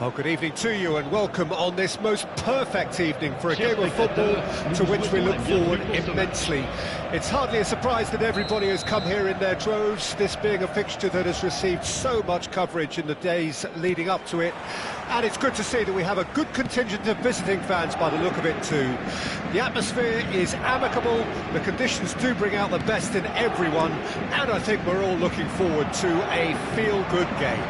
Well, good evening to you and welcome on this most perfect evening for a game of football to which we look forward immensely. It's hardly a surprise that everybody has come here in their droves, this being a fixture that has received so much coverage in the days leading up to it. And it's good to see that we have a good contingent of visiting fans by the look of it too. The atmosphere is amicable, the conditions do bring out the best in everyone, and I think we're all looking forward to a feel-good game.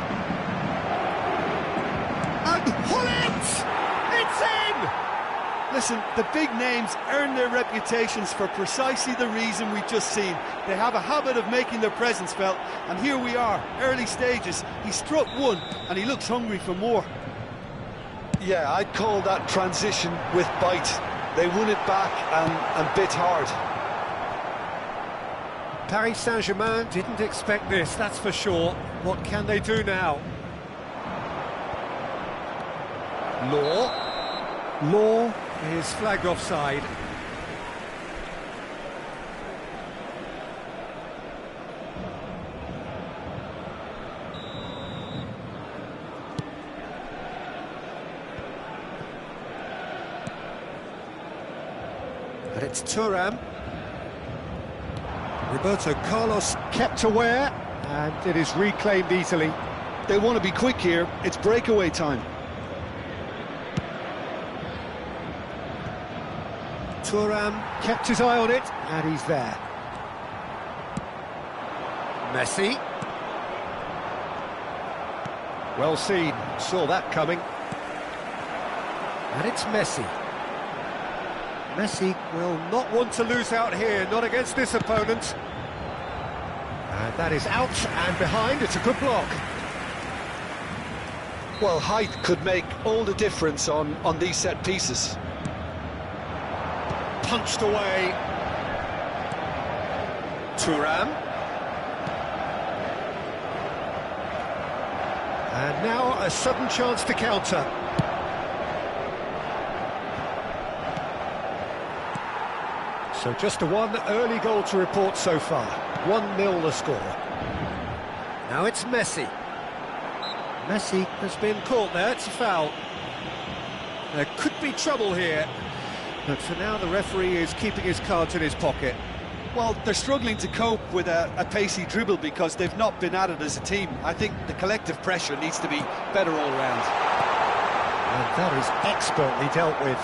Pull it! It's in! Listen, the big names earn their reputations for precisely the reason we've just seen. They have a habit of making their presence felt, and here we are, early stages. He struck one, and he looks hungry for more. Yeah, I'd call that transition with bite. They won it back and bit hard. Paris Saint-Germain didn't expect this, that's for sure. What can they do now? Law is flagged offside. And it's Thuram. Roberto Carlos kept aware, and it is reclaimed easily. They want to be quick here, it's breakaway time. Thuram kept his eye on it, and he's there. Messi. Well seen, saw that coming. And it's Messi. Messi will not want to lose out here, not against this opponent. And that is out and behind, it's a good block. Well, height could make all the difference on these set pieces. Punched away. Thuram. And now a sudden chance to counter. So just one early goal to report so far. 1-0 the score. Now it's Messi. Messi has been caught there, it's a foul. There could be trouble here. But for now, the referee is keeping his cards in his pocket. Well, they're struggling to cope with a pacey dribble because they've not been at it as a team. I think the collective pressure needs to be better all round. And that is expertly dealt with.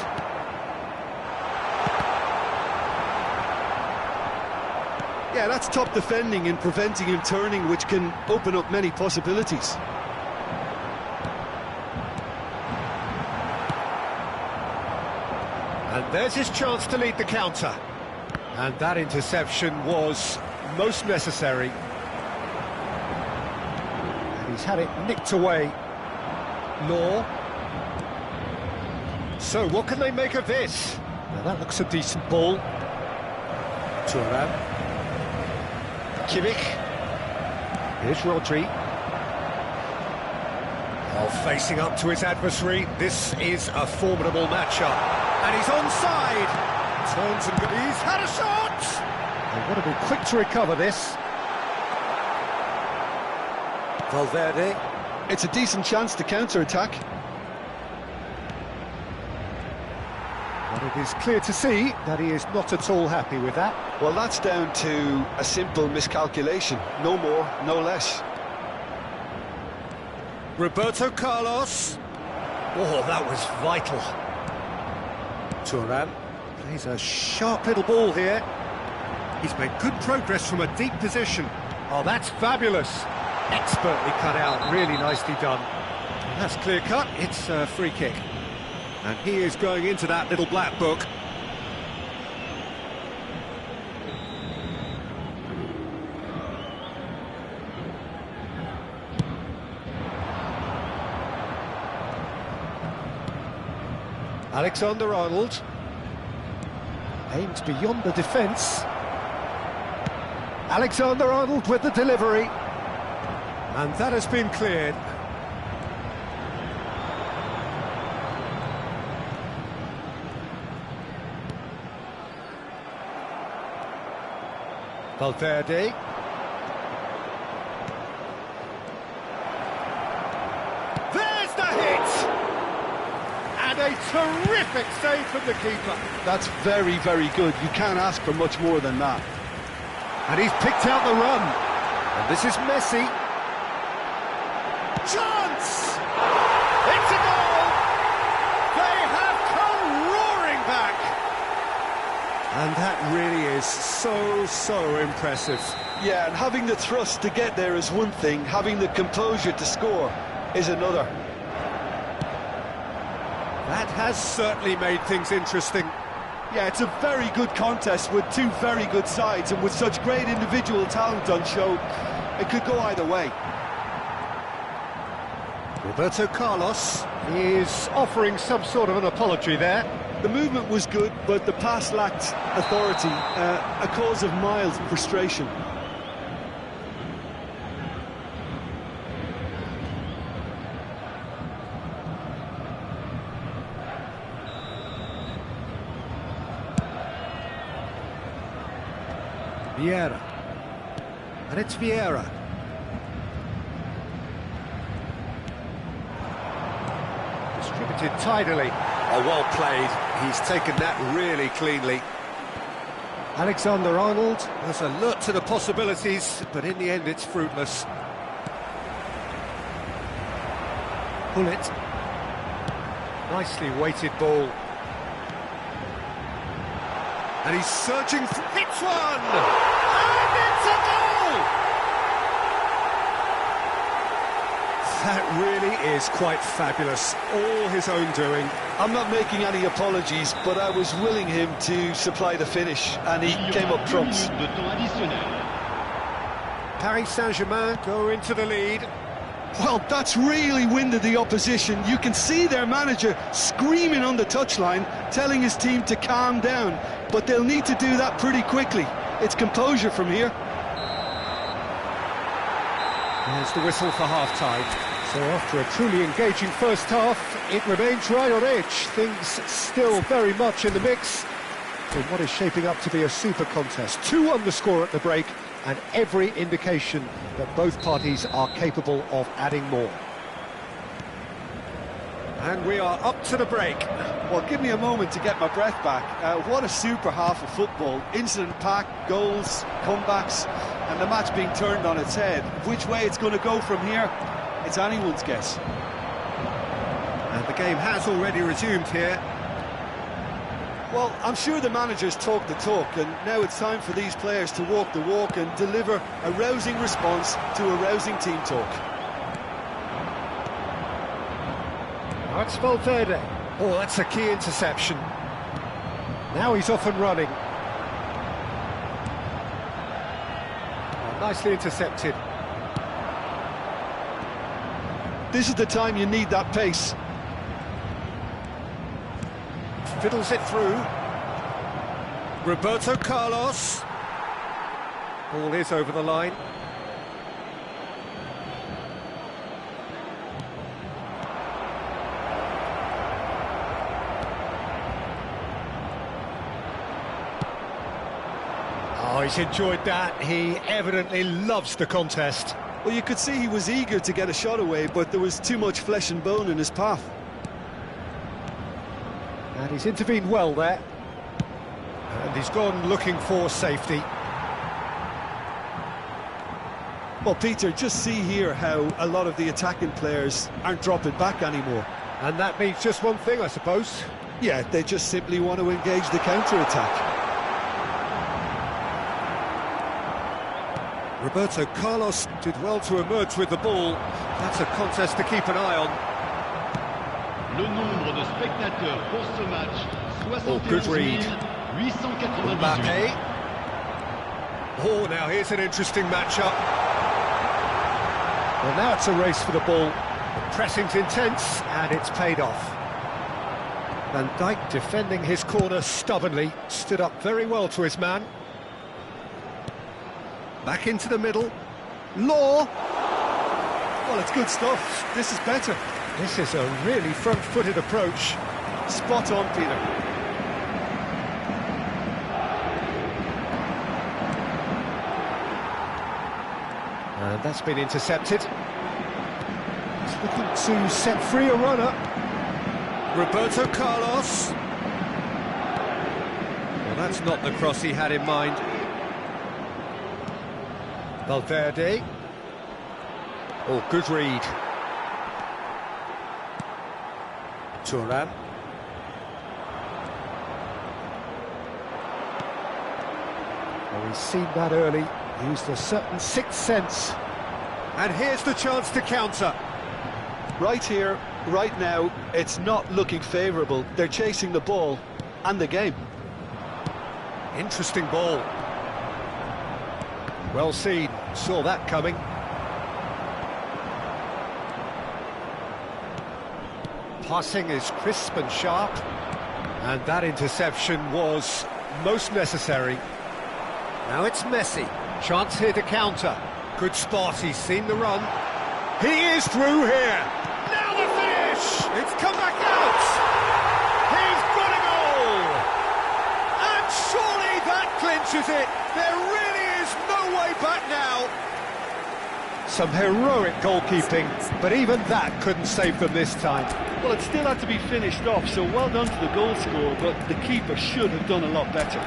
Yeah, that's top defending and preventing him turning, which can open up many possibilities. And there's his chance to lead the counter. And that interception was most necessary. And he's had it nicked away. Law. So what can they make of this? Now that looks a decent ball. Thuram. Kimmich. Here's Rodri. Oh, facing up to his adversary. This is a formidable matchup. And he's onside. Turns and he's had a shot! They've got to be quick to recover this. Valverde. It's a decent chance to counter-attack. But it is clear to see that he is not at all happy with that. Well, that's down to a simple miscalculation. No more, no less. Roberto Carlos. Oh, that was vital. Thuram plays a sharp little ball here. He's made good progress from a deep position. Oh, that's fabulous. Expertly cut out, really nicely done. And that's clear cut, it's a free kick. And he is going into that little black book. Alexander-Arnold aims beyond the defence. Alexander-Arnold with the delivery. And that has been cleared. Valverde. There's the hit! And a terrific save from the keeper. That's very, very good. You can't ask for much more than that. And he's picked out the run. And this is Messi. Chance! It's a goal! They have come roaring back! And that really is so impressive. Yeah, and having the thrust to get there is one thing, having the composure to score is another. That has certainly made things interesting. Yeah, it's a very good contest with two very good sides, and with such great individual talent on show, it could go either way. Roberto Carlos is offering some sort of an apology there. The movement was good, but the pass lacked authority, a cause of mild frustration. Vieira. And it's Vieira. Distributed tidily. Oh, well played. He's taken that really cleanly. Alexander-Arnold was alert to the possibilities, but in the end it's fruitless. Bullet. Nicely weighted ball. And he's searching, hits one! And it's a goal! That really is quite fabulous, all his own doing. I'm not making any apologies, but I was willing him to supply the finish, and he came up trumps. Paris Saint-Germain go into the lead. Well, that's really winded the opposition. You can see their manager screaming on the touchline, telling his team to calm down, but they'll need to do that pretty quickly. It's composure from here. There's the whistle for half-time. So after a truly engaging first half, it remains right on edge. Things still very much in the mix in what is shaping up to be a super contest. 2-1 the score at the break, and every indication that both parties are capable of adding more. And we are up to the break. Well, give me a moment to get my breath back. What a super half of football. Incident-packed, goals, comebacks, and the match being turned on its head. Which way it's going to go from here, it's anyone's guess. And the game has already resumed here. Well, I'm sure the managers talk the talk, and now it's time for these players to walk the walk and deliver a rousing response to a rousing team talk. Now it's Valverde. Oh, that's a key interception. Now he's off and running. Oh, nicely intercepted. This is the time you need that pace. Fiddles it through. Roberto Carlos. Ball is over the line. Oh, he's enjoyed that. He evidently loves the contest. Well, you could see he was eager to get a shot away, but there was too much flesh and bone in his path. And he's intervened well there. And he's gone looking for safety. Well, Peter, just see here how a lot of the attacking players aren't dropping back anymore. And that means just one thing, I suppose. Yeah, they just simply want to engage the counter-attack. Roberto Carlos did well to emerge with the ball. That's a contest to keep an eye on. Le nombre de spectateurs pour ce match, 71 898. Oh, now here's an interesting matchup. Well, now it's a race for the ball. The pressing's intense, and it's paid off. Van Dijk defending his corner stubbornly, stood up very well to his man. Back into the middle. Law! Well, it's good stuff. This is better. This is a really front-footed approach. Spot on, Peter. And that's been intercepted. He's looking to set free a runner. Roberto Carlos. Well, that's not the cross he had in mind. Valverde. Oh, good read. Thuram. Oh, he's seen that early. Used a certain sixth sense. And here's the chance to counter. Right here, right now, it's not looking favourable. They're chasing the ball and the game. Interesting ball. Well seen. Saw that coming. Passing is crisp and sharp. And that interception was most necessary. Now it's Messi. Chance here to counter. Good spot, he's seen the run. He is through here. Now the finish! It's come back out! He's got a goal! And surely that clinches it. There really is no way back now. Some heroic goalkeeping, but even that couldn't save them this time. Well, it still had to be finished off, so well done to the goal scorer, but the keeper should have done a lot better.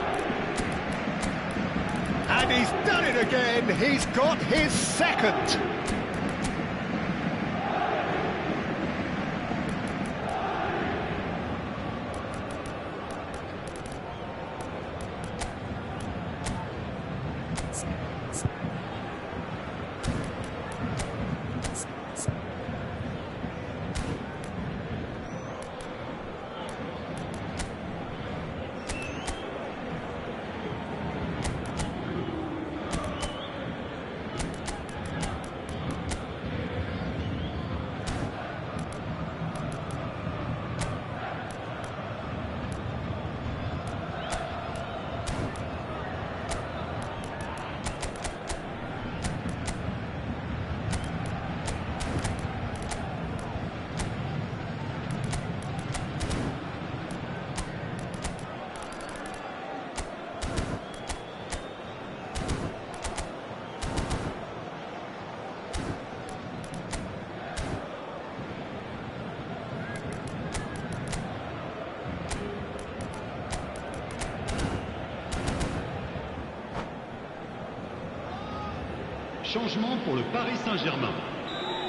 And he's done it again. He's got his second. Changement pour le Paris Saint-Germain.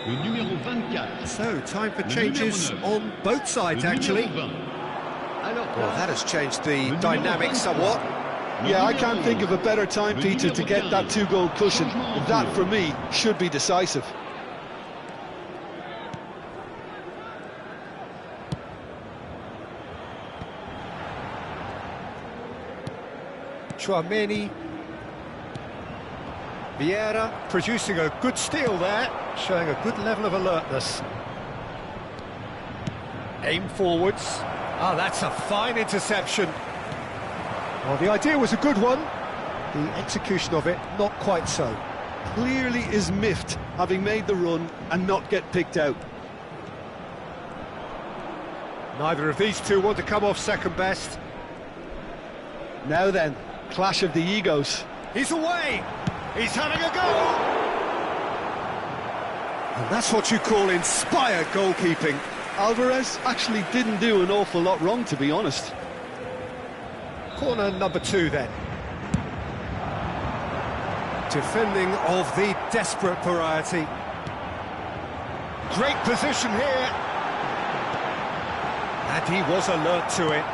Le numéro 24. So, time for changes on both sides, actually. Well, that has changed the dynamic somewhat. Yeah, I can't think of a better time, Peter, to get that two-goal cushion. That, for me, should be decisive. Tchouameni. Vieira producing a good steal there, showing a good level of alertness. Aim forwards. Ah, that's a fine interception. Well, the idea was a good one. The execution of it, not quite so. Clearly is miffed, having made the run and not get picked out. Neither of these two want to come off second best. Now then, clash of the egos. He's away! He's having a go! And that's what you call inspired goalkeeping. Alvarez actually didn't do an awful lot wrong, to be honest. Corner number 2 then. Defending of the desperate variety. Great position here. And he was alert to it.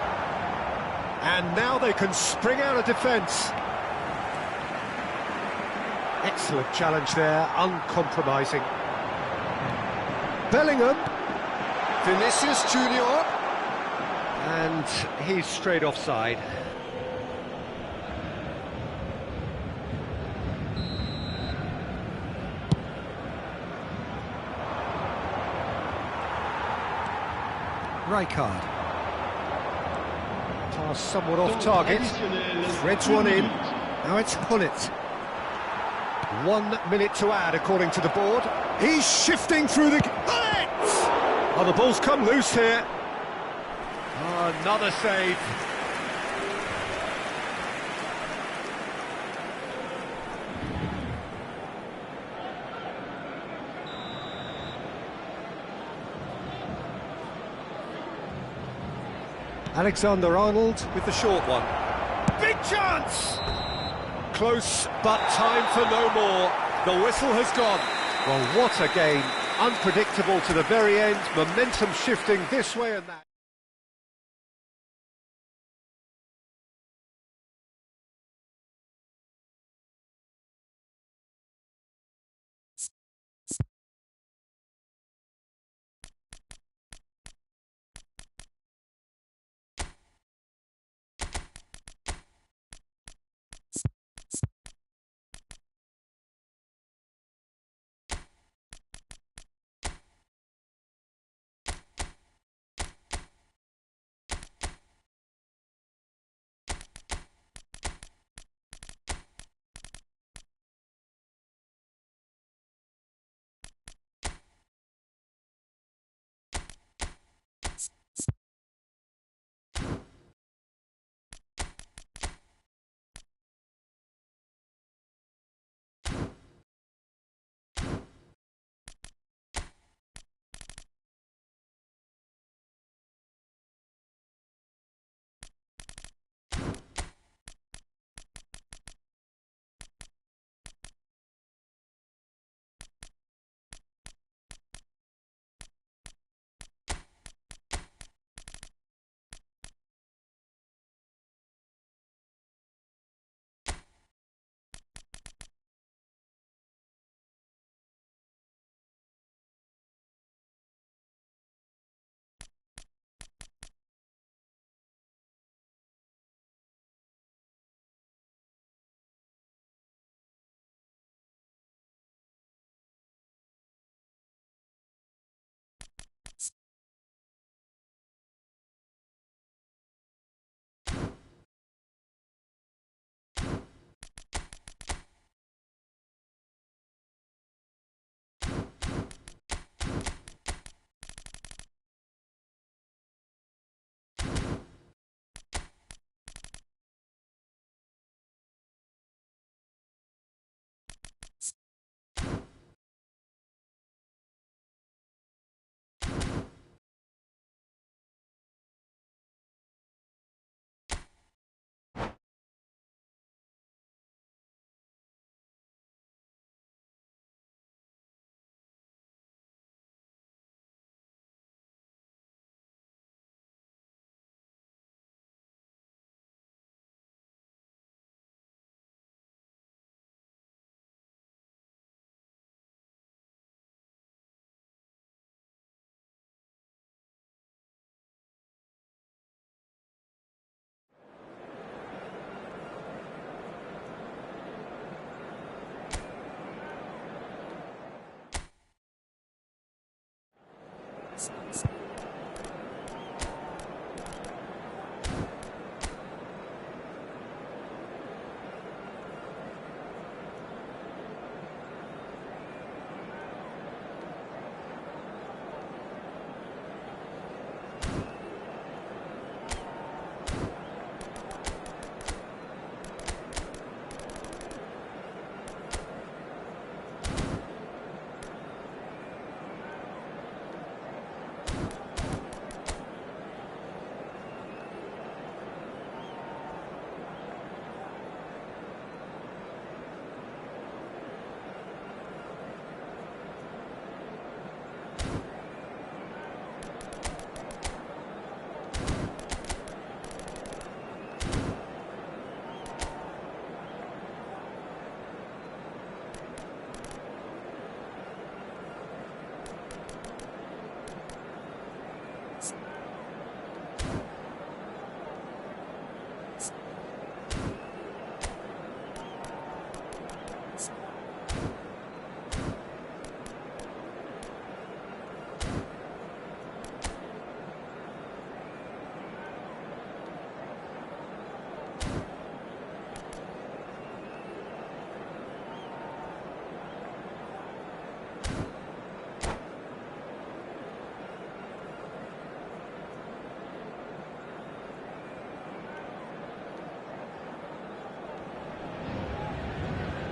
And now they can spring out of defence. Excellent challenge there, uncompromising. Bellingham. Vinicius Junior. And he's straight offside. Rijkaard. Pass somewhat off target. Threads one in. Now it's Gullit. 1 minute to add, according to the board. He's shifting through the... Gullit! Oh, the ball's come loose here. Oh, another save. Alexander-Arnold with the short one. Big chance! Close, but time for no more. The whistle has gone. Well, what a game. Unpredictable to the very end. Momentum shifting this way and that.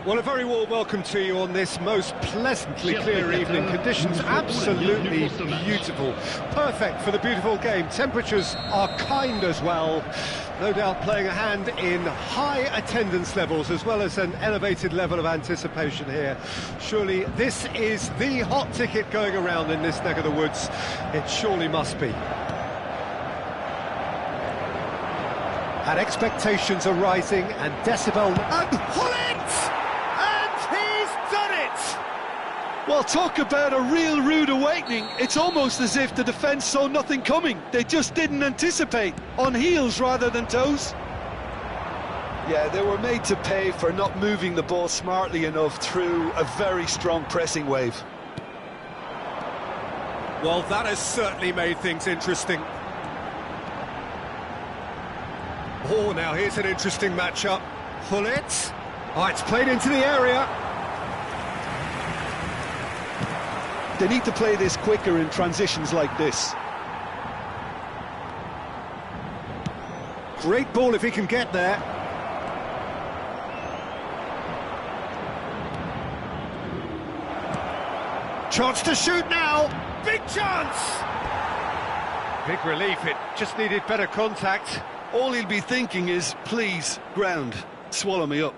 Well, a very warm welcome to you on this most pleasantly clear evening. Conditions absolutely beautiful. Perfect for the beautiful game. Temperatures are kind as well. No doubt playing a hand in high attendance levels as well as an elevated level of anticipation here. Surely this is the hot ticket going around in this neck of the woods. It surely must be. And expectations are rising and decibel... And Gullit! Well, talk about a real rude awakening. It's almost as if the defence saw nothing coming. They just didn't anticipate. On heels rather than toes. Yeah, they were made to pay for not moving the ball smartly enough through a very strong pressing wave. Well, that has certainly made things interesting. Oh, now here's an interesting matchup. Gullit. Oh, it's played into the area. They need to play this quicker in transitions like this. Great ball if he can get there. Chance to shoot now. Big chance. Big relief. It just needed better contact. All he'll be thinking is, please, ground, swallow me up.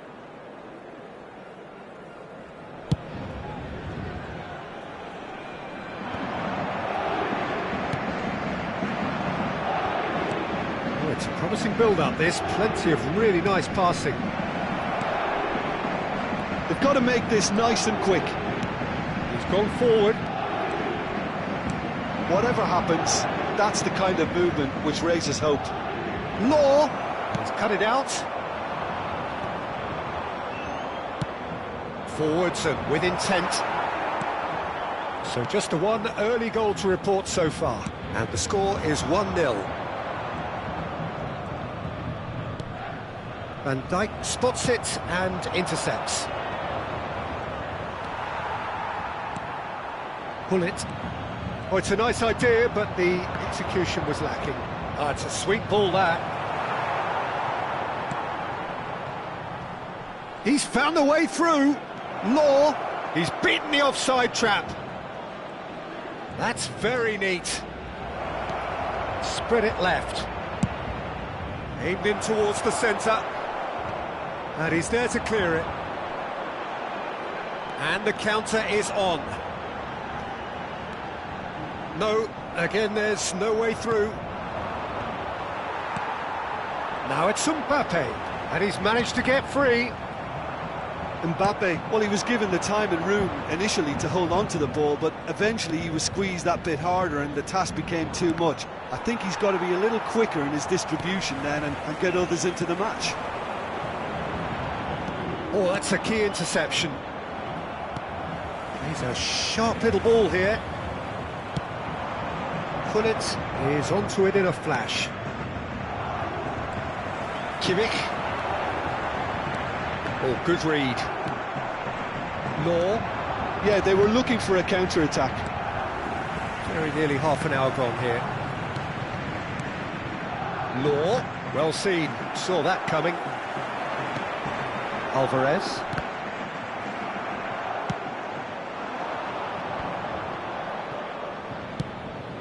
It's a promising build-up, this. Plenty of really nice passing. They've got to make this nice and quick. He's gone forward. Whatever happens, that's the kind of movement which raises hope. Law. He's cut it out. Forwards and with intent. So just a one early goal to report so far. And the score is 1-0. Van Dijk spots it and intercepts. Gullit. Oh, it's a nice idea, but the execution was lacking. Ah, it's a sweet ball, that. He's found a way through. Law. He's beaten the offside trap. That's very neat. Spread it left. Aimed in towards the centre. And he's there to clear it. And the counter is on. No, again there's no way through. Now it's Mbappe, and he's managed to get free. Mbappe, well, he was given the time and room initially to hold on to the ball, but eventually he was squeezed that bit harder and the task became too much. I think he's got to be a little quicker in his distribution then and get others into the match. Oh, that's a key interception. He's a sharp little ball here. Gullit is onto it in a flash. Kimmich. Oh, good read. Law. Yeah, they were looking for a counter-attack. Very nearly half an hour gone here. Law. Well seen. Saw that coming. Alvarez.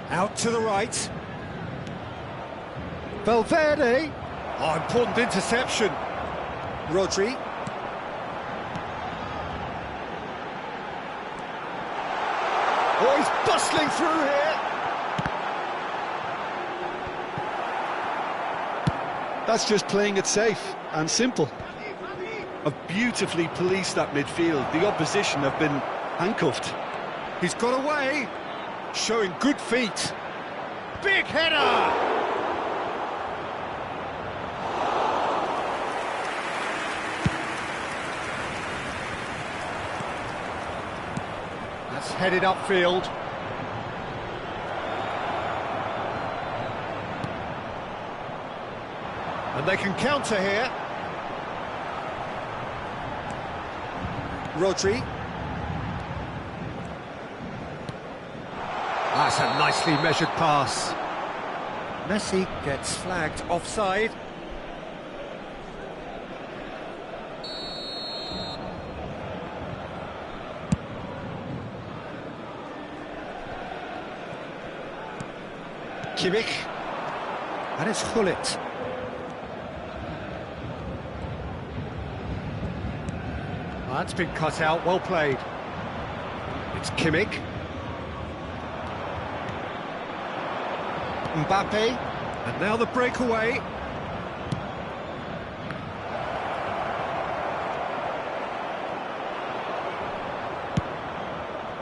Out to the right. Valverde. Oh, important interception. Rodri. Oh, he's bustling through here. That's just playing it safe and simple. Have beautifully policed that midfield. The opposition have been handcuffed. He's got away. Showing good feet. Big header! That's headed upfield. And they can counter here. Rodri. That's a nicely measured pass. Messi gets flagged offside. Kimmich. And it's Gullit. That's been cut out, well played. It's Kimmich. Mbappe, and now the breakaway.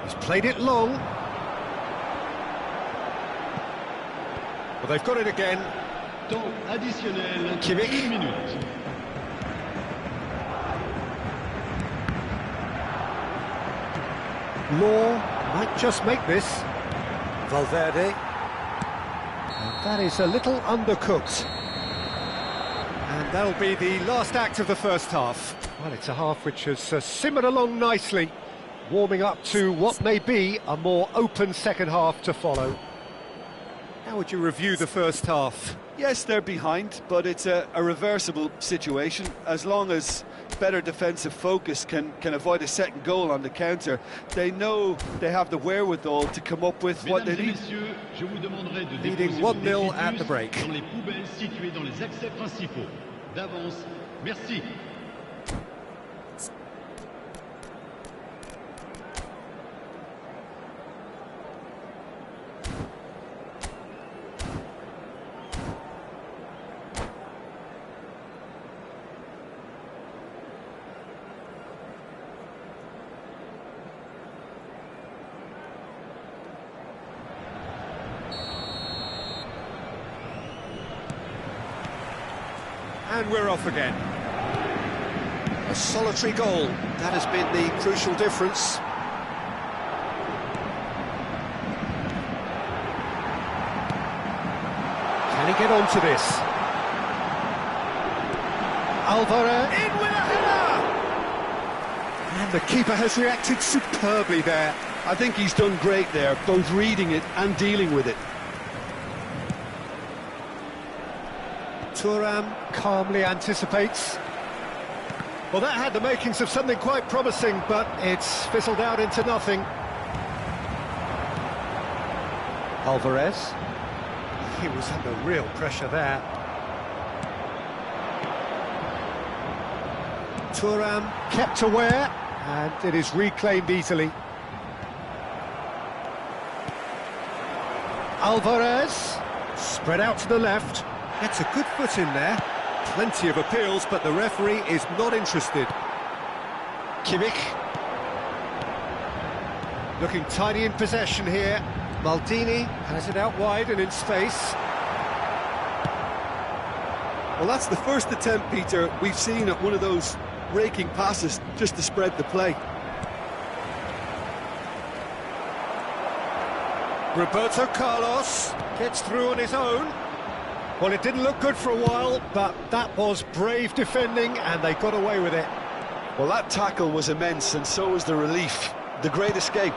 He's played it long. Well, they've got it again. Temps additionnel, Kimmich. 1 minute. Law might just make this. Valverde. That is a little undercooked. And that'll be the last act of the first half. Well, it's a half which has simmered along nicely, warming up to what may be a more open second half to follow. How would you review the first half? Yes, they're behind, but it's a reversible situation. As long as better defensive focus can avoid a second goal on the counter, they know they have the wherewithal to come up with what they need. Leading 1-0 at the break. Dans les poubelles situées dans les accès principaux. D'avance, merci. And we're off again. A solitary goal. That has been the crucial difference. Can he get onto this? Alvarez in with a header! And the keeper has reacted superbly there. I think he's done great there, both reading it and dealing with it. Thuram calmly anticipates. Well, that had the makings of something quite promising, but it's fizzled out into nothing. Alvarez. He was under real pressure there. Thuram kept aware, and it is reclaimed easily. Alvarez, spread out to the left. Gets a good foot in there. Plenty of appeals, but the referee is not interested. Kimmich. Looking tidy in possession here. Maldini has it out wide and in space. Well, that's the first attempt, Peter, we've seen at one of those raking passes just to spread the play. Roberto Carlos gets through on his own. Well, it didn't look good for a while, but that was brave defending, and they got away with it. Well, that tackle was immense, and so was the relief. The great escape.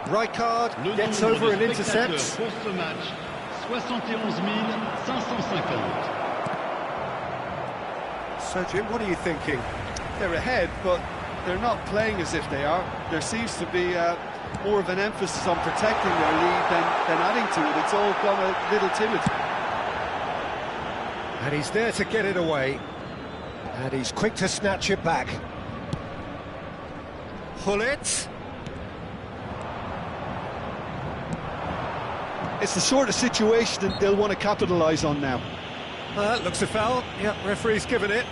Rijkaard Le gets nombre over de and spectateurs intercepts. pour ce match, 71 550. So, Jim, what are you thinking? They're ahead, but they're not playing as if they are. There seems to be more of an emphasis on protecting their lead than adding to it. It's all gone a little timid. And he's there to get it away. And he's quick to snatch it back. Gullit. It's the sort of situation that they'll want to capitalise on now. Looks a foul. Yep, referee's given it.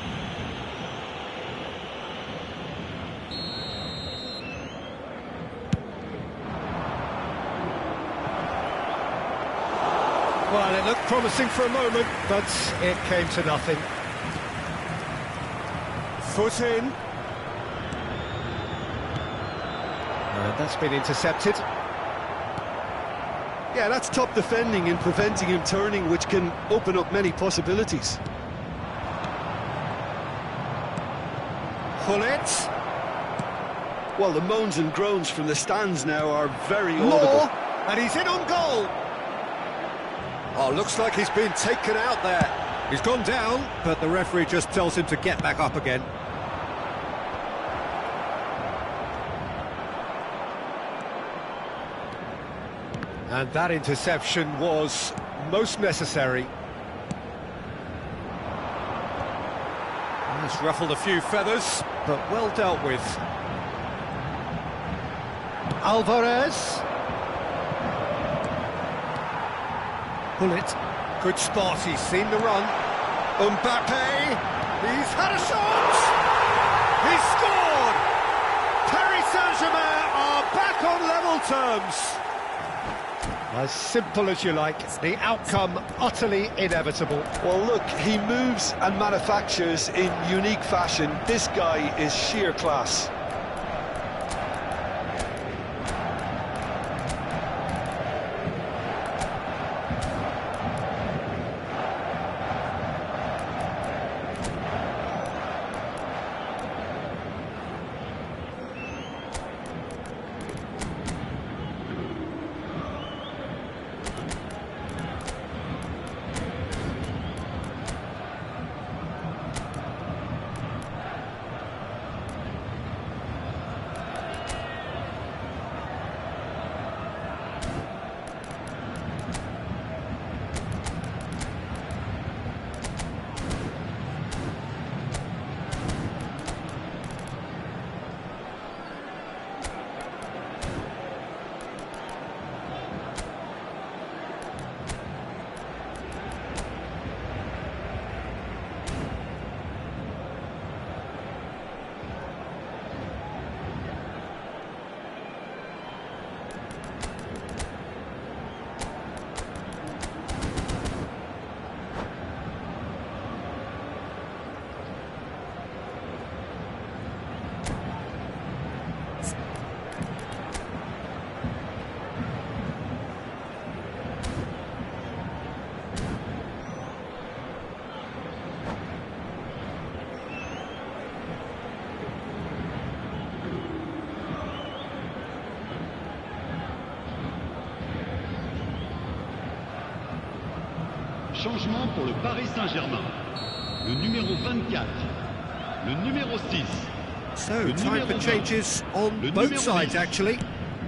Well, it looked promising for a moment, but it came to nothing. Foot in. And that's been intercepted. Yeah, that's top defending and preventing him turning, which can open up many possibilities. Gullit. Well, the moans and groans from the stands now are very Law, audible. and he's in on goal. Oh, looks like he's been taken out there. He's gone down, but the referee just tells him to get back up again. And that interception was most necessary. It's ruffled a few feathers, but well dealt with. Alvarez. Gullit. Good spot, he's seen the run. Mbappe. He's had a shot! He's scored! Paris Saint-Germain are back on level terms. As simple as you like, the outcome utterly inevitable. Well, look, he moves and manufactures in unique fashion. This guy is sheer class. Changement pour le Paris Saint-Germain. Le numéro 24, le numéro 6. So, time for changes on both sides, actually.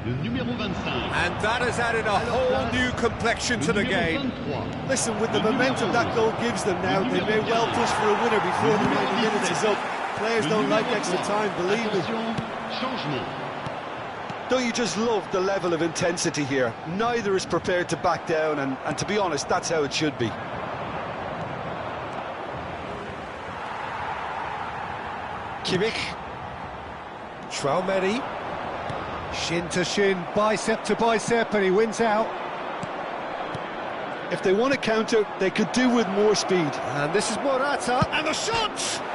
Le numéro 25. And that has added a whole new complexion to the game. Listen, with the momentum that goal gives them now, they may well push for a winner before the 90 minutes is up. Players don't like extra time, believe me. Changement. Don't you just love the level of intensity here? Neither is prepared to back down, and to be honest, that's how it should be. Kimmich. Traoré. Shin to shin, bicep to bicep, and he wins out. If they want to counter, they could do with more speed. And this is Morata, and the shot!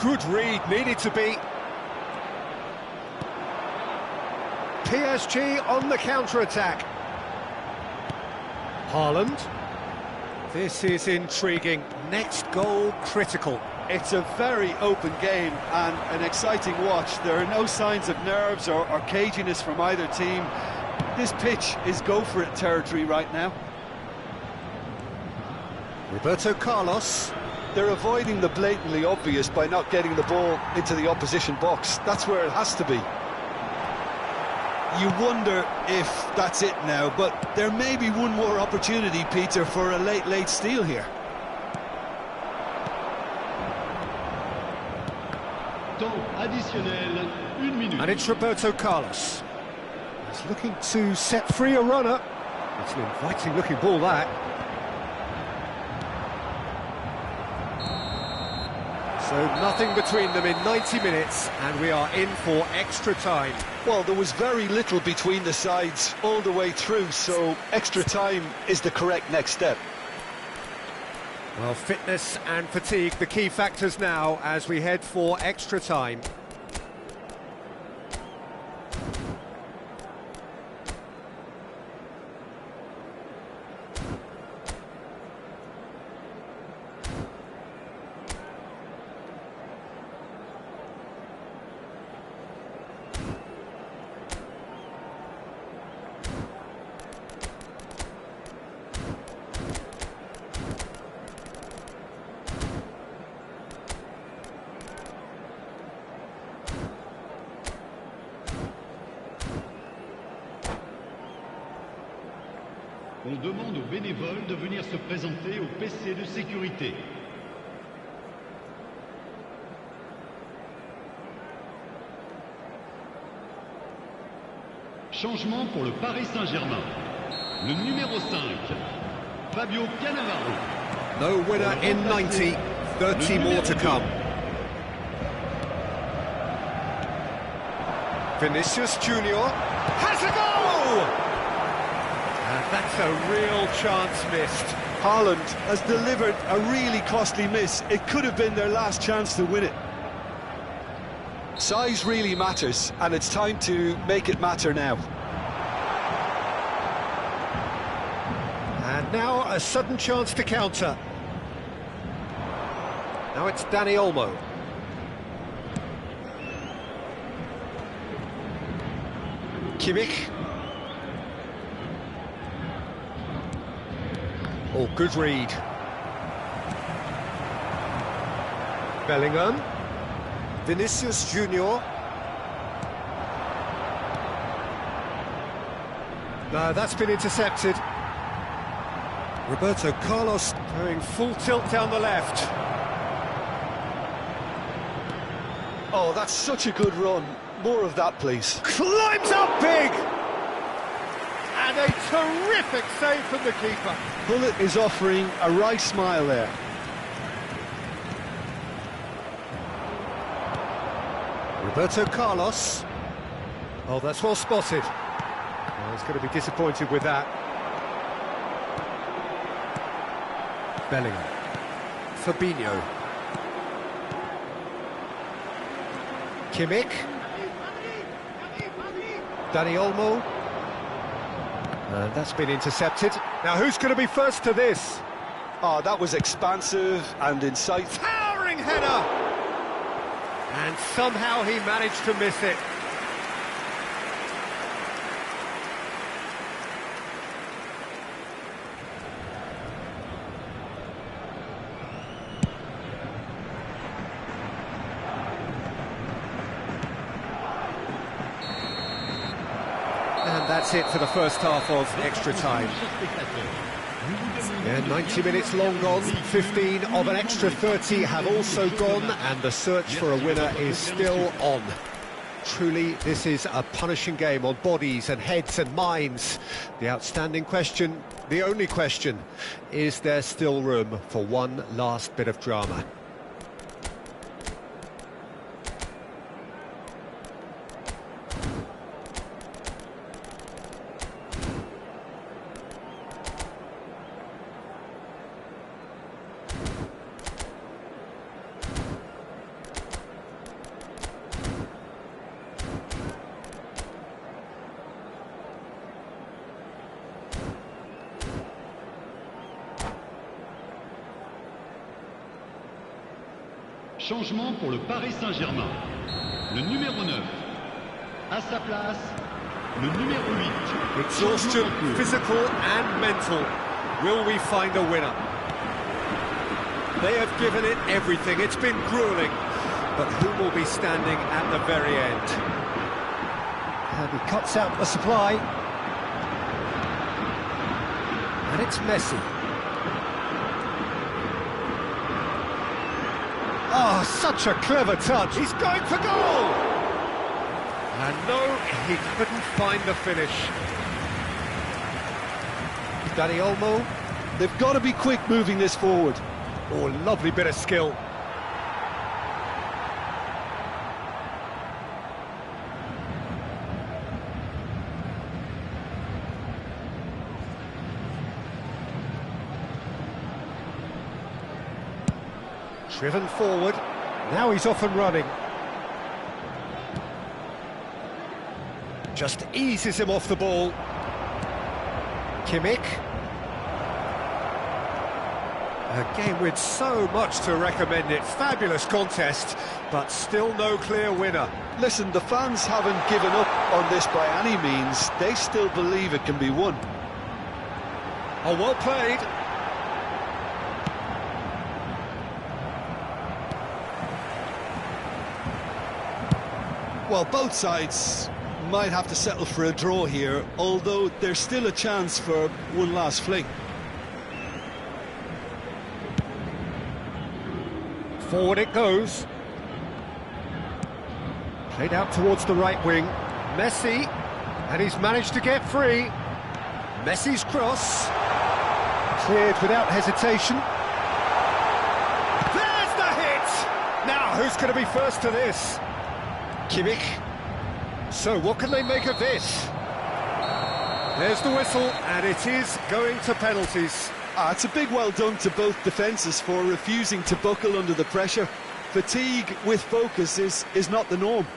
Good read, needed to be. PSG on the counter-attack. Haaland. This is intriguing. Next goal critical. It's a very open game and an exciting watch. There are no signs of nerves or caginess from either team. This pitch is go-for-it territory right now. Roberto Carlos. They're avoiding the blatantly obvious by not getting the ball into the opposition box. That's where it has to be. You wonder if that's it now, but there may be one more opportunity, Peter, for a late steal here. Temps additionnel, 1 minute. And it's Roberto Carlos. He's looking to set free a runner. It's an inviting looking ball, that. So nothing between them in 90 minutes, and we are in for extra time. Well, there was very little between the sides all the way through, so extra time is the correct next step. Well, fitness and fatigue, the key factors now as we head for extra time. On demande aux bénévoles de venir se présenter au PC de sécurité. Changement pour le Paris Saint-Germain. Le numéro 5, Fabio Cannavaro. No winner in 90, 30 more to come. Vinicius Junior has a goal! And that's a real chance missed. Haaland has delivered a really costly miss. It could have been their last chance to win it. Size really matters, and it's time to make it matter now. And now a sudden chance to counter. Now it's Dani Olmo. Kimmich. Oh, good read. Bellingham. Vinicius Junior. No, that's been intercepted. Roberto Carlos going full tilt down the left. Oh, that's such a good run. More of that, please. Climbs up big! And a terrific save from the keeper. Bullet is offering a right smile there. Roberto Carlos. Oh, that's well spotted. Oh, he's going to be disappointed with that. Bellingham. Fabinho. Kimmich. Dani Olmo. And that's been intercepted. Now, who's going to be first to this? Oh, that was expansive and insightful. Towering header! And somehow he managed to miss it. And that's it for the first half of extra time. Yeah, 90 minutes long gone, 15 of an extra 30 have also gone, and the search for a winner is still on. Truly, this is a punishing game on bodies and heads and minds. The outstanding question, the only question, is there still room for one last bit of drama? Changement pour le Paris Saint-Germain. Le numéro 9. À sa place, le numéro 8. Exhaustion, physical and mental. Will we find a winner? They have given it everything. It's been grueling. But who will be standing at the very end? And he cuts out the supply. And it's Messi. Oh, such a clever touch. He's going for goal! And no, he couldn't find the finish. Dani Olmo. They've got to be quick moving this forward. Oh, lovely bit of skill. Driven forward, now he's off and running. Just eases him off the ball. Kimmich. A game with so much to recommend it. Fabulous contest, but still no clear winner. Listen, the fans haven't given up on this by any means. They still believe it can be won. Oh, well played. Well, both sides might have to settle for a draw here, although there's still a chance for one last fling. Forward it goes. Played out towards the right wing. Messi, and he's managed to get free. Messi's cross. Cleared without hesitation. There's the hit! Now, who's going to be first to this? Kimmich. So, what can they make of this? There's the whistle, and it is going to penalties. It's a big well done to both defences for refusing to buckle under the pressure. Fatigue with focus is not the norm.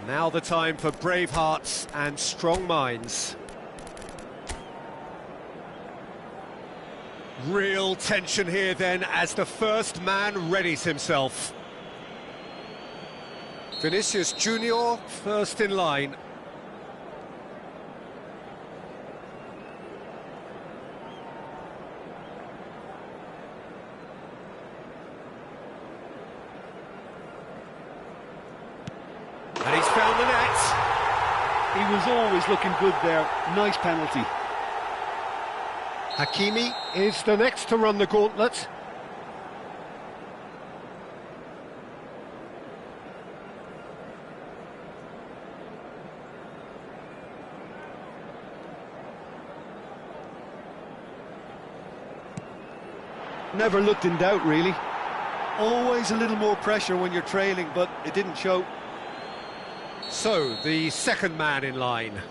Now the time for brave hearts and strong minds. Real tension here then as the first man readies himself. Vinicius Junior first in line. And he's found the net. He was always looking good there. Nice penalty. Hakimi is the next to run the gauntlet. Never looked in doubt, really. Always a little more pressure when you're trailing, but it didn't show. So, the second man in line.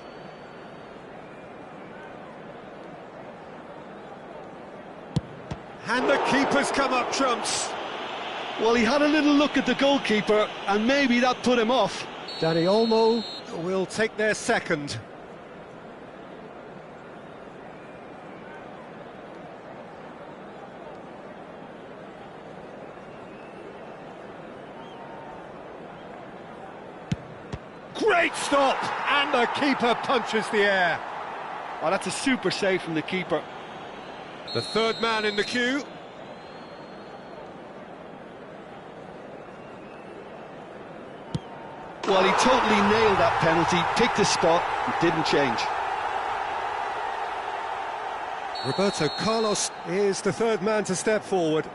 And the keeper's come up trumps. Well, he had a little look at the goalkeeper, and maybe that put him off. Dani Olmo will take their second. Great stop! And the keeper punches the air. Oh, that's a super save from the keeper. The third man in the queue. Well, he totally nailed that penalty, picked his spot, and didn't change. Roberto Carlos is the third man to step forward.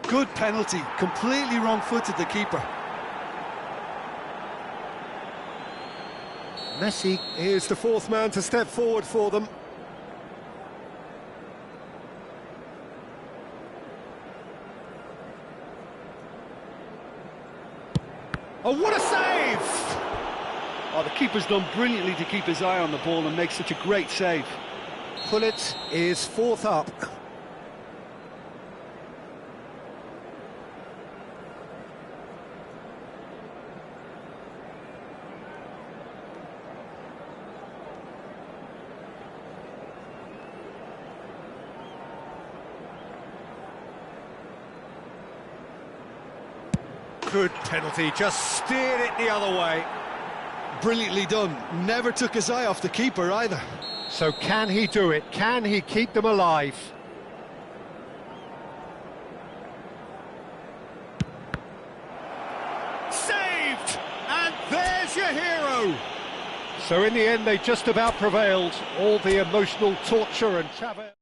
Good penalty, completely wrong-footed the keeper. Messi is the fourth man to step forward for them. Oh, what a save! Oh, the keeper's done brilliantly to keep his eye on the ball and make such a great save. Pullet is fourth up. Good penalty, just steered it the other way. Brilliantly done. Never took his eye off the keeper either. So can he do it? Can he keep them alive? Saved! And there's your hero! So in the end, they just about prevailed. All the emotional torture and travail.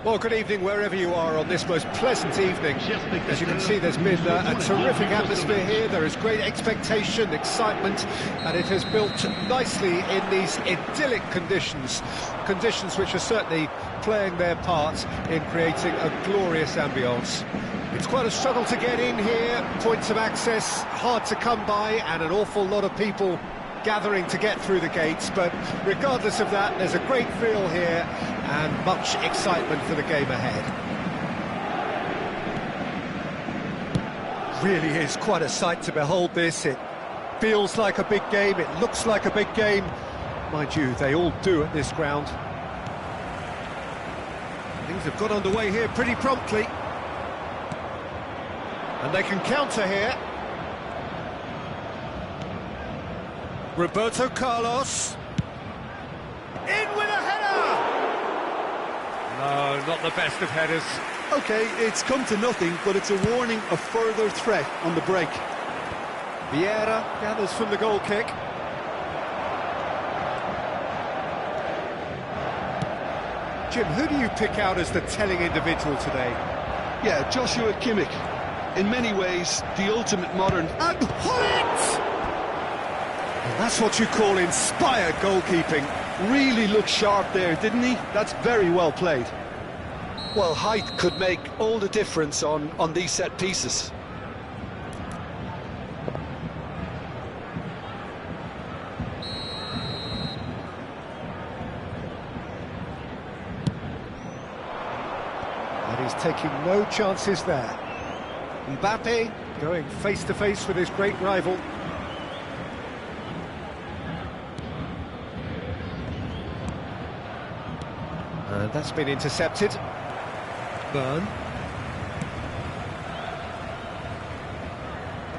Well, good evening wherever you are on this most pleasant evening. As you can see, there's been a terrific atmosphere here. There is great expectation, excitement, and it has built nicely in these idyllic conditions. Conditions which are certainly playing their part in creating a glorious ambience. It's quite a struggle to get in here, points of access hard to come by, and an awful lot of people gathering to get through the gates, but regardless of that, there's a great feel here and much excitement for the game ahead. Really is quite a sight to behold this. It feels like a big game, it looks like a big game. Mind you, they all do at this ground. Things have got underway here pretty promptly. And they can counter here. Roberto Carlos. In with a header! No, not the best of headers. OK, it's come to nothing, but it's a warning of further threat on the break. Vieira gathers from the goal kick. Jim, who do you pick out as the telling individual today? Yeah, Joshua Kimmich. In many ways, the ultimate modern... And Hullet! Well, that's what you call inspired goalkeeping. Really looked sharp there, didn't he? That's very well played. Well, height could make all the difference on these set pieces. And he's taking no chances there. Mbappe going face-to-face with his great rival. And that's been intercepted. Burn.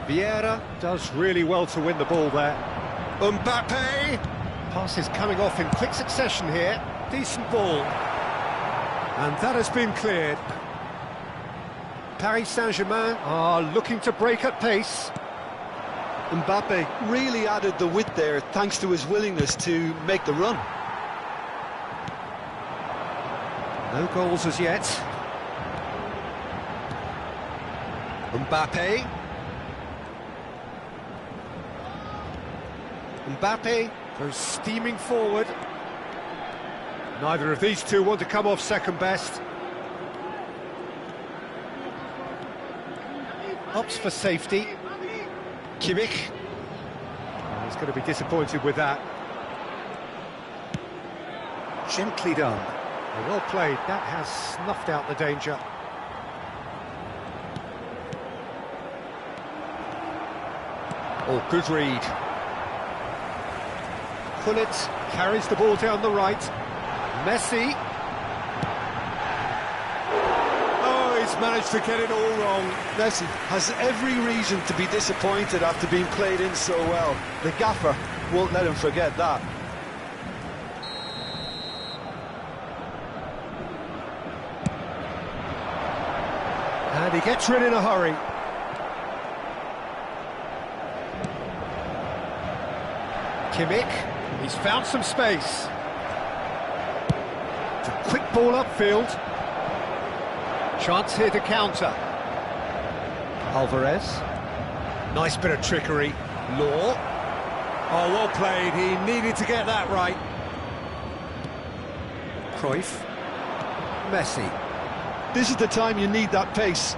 Vieira does really well to win the ball there. Mbappe! Pass is coming off in quick succession here. Decent ball. And that has been cleared. Paris Saint-Germain are looking to break at pace. Mbappe really added the width there thanks to his willingness to make the run. No goals as yet. Mbappe. Mbappe goes steaming forward. Neither of these two want to come off second best. Opts for safety. Kimmich. Oh, he's going to be disappointed with that. Gently done. Well played, that has snuffed out the danger. Oh, good read. Hullet carries the ball down the right. Messi. Oh, he's managed to get it all wrong. Messi has every reason to be disappointed after being played in so well. The gaffer won't let him forget that. And he gets rid in a hurry. Kimmich, he's found some space. It's a quick ball upfield. Chance here to counter. Alvarez. Nice bit of trickery. Law. Oh, well played. He needed to get that right. Cruyff. Messi. This is the time you need that pace.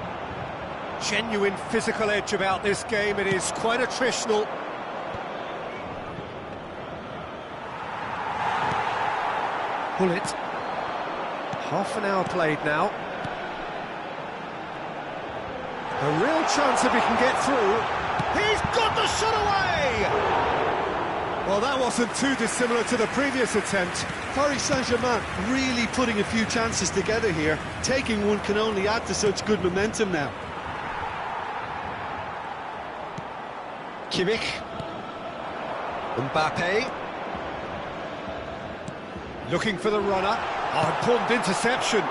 Genuine physical edge about this game. It is quite attritional. Hullet. Half an hour played now. A real chance if he can get through. He's got the shot away! Well, that wasn't too dissimilar to the previous attempt. Paris Saint-Germain really putting a few chances together here. Taking one can only add to such good momentum now. Kimmich. Mbappe. Looking for the runner. Oh, important interception.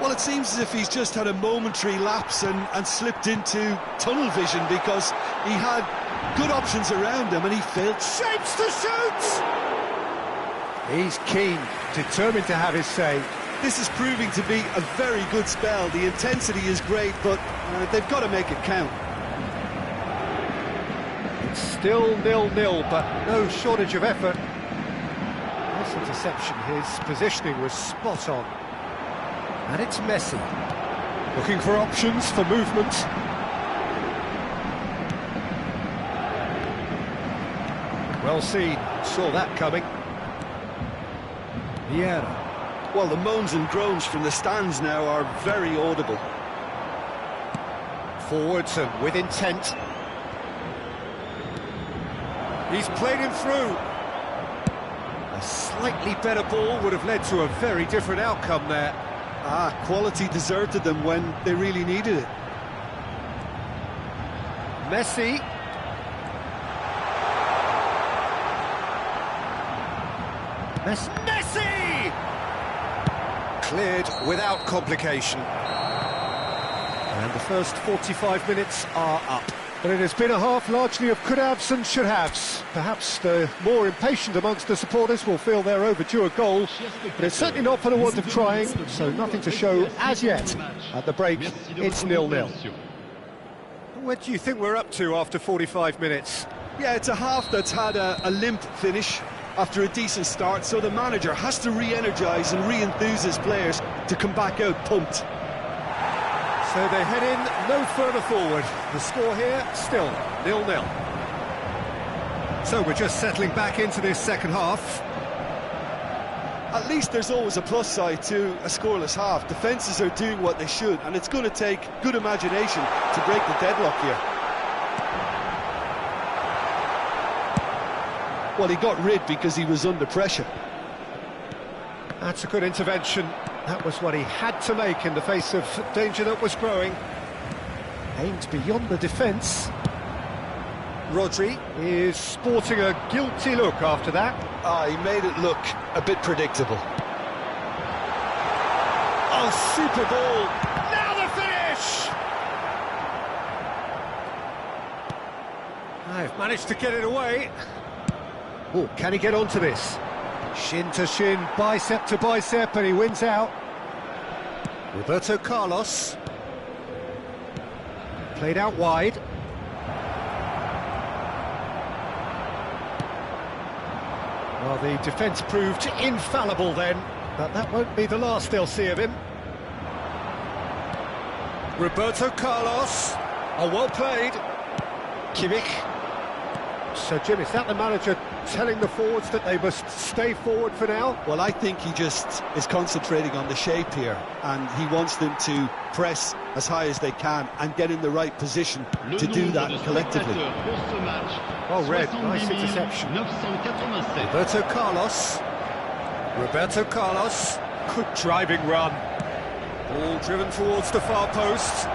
Well, it seems as if he's just had a momentary lapse and slipped into tunnel vision because he had good options around him and he failed. Shapes to shoot! He's keen, determined to have his say. This is proving to be a very good spell. The intensity is great, but they've got to make it count. It's still 0-0, but no shortage of effort. Nice interception, his positioning was spot on. And it's Messi, looking for options for movement. Well seen, saw that coming. Vieira. Well, the moans and groans from the stands now are very audible. Forwards and with intent. He's played him through. A slightly better ball would have led to a very different outcome there. Quality deserted them when they really needed it. Messi. Messi! Cleared without complication. And the first 45 minutes are up. But it has been a half largely of could-haves and should-haves. Perhaps the more impatient amongst the supporters will feel they're overdue a goal, but it's certainly not for the want of trying, so nothing to show as yet. At the break, it's 0-0. What do you think we're up to after 45 minutes? Yeah, it's a half that's had a limp finish after a decent start, so the manager has to re-energise and re-enthuse his players to come back out pumped. So they head in no further forward. The score here, still 0-0. So we're just settling back into this second half. At least there's always a plus side to a scoreless half. Defences are doing what they should, and it's going to take good imagination to break the deadlock here. Well, he got rid because he was under pressure. That's a good intervention. That was what he had to make in the face of danger that was growing. Aimed beyond the defence. Rodri is sporting a guilty look after that. He made it look a bit predictable. Oh, super ball! Now the finish! I've managed to get it away. Oh, can he get onto this? Shin to shin, bicep to bicep, and he wins out. Roberto Carlos. Played out wide. Well, the defence proved infallible then, but that won't be the last they'll see of him. Roberto Carlos. Oh, well played. Kimmich. So, Jim, is that the manager telling the forwards that they must stay forward for now? Well, I think he just is concentrating on the shape here, and he wants them to press as high as they can and get in the right position to do that collectively. Well read, nice interception. Roberto Carlos. Roberto Carlos. Good driving run. Ball driven towards the far post.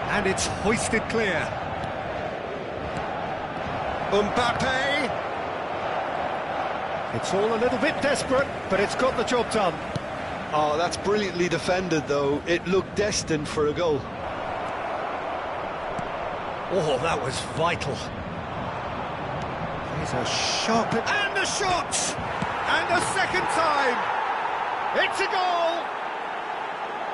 And it's hoisted clear. Mbappe. It's all a little bit desperate, but it's got the job done. Oh, that's brilliantly defended, though. It looked destined for a goal. Oh, that was vital. Here's a sharp... And a shot! And a second time! It's a goal!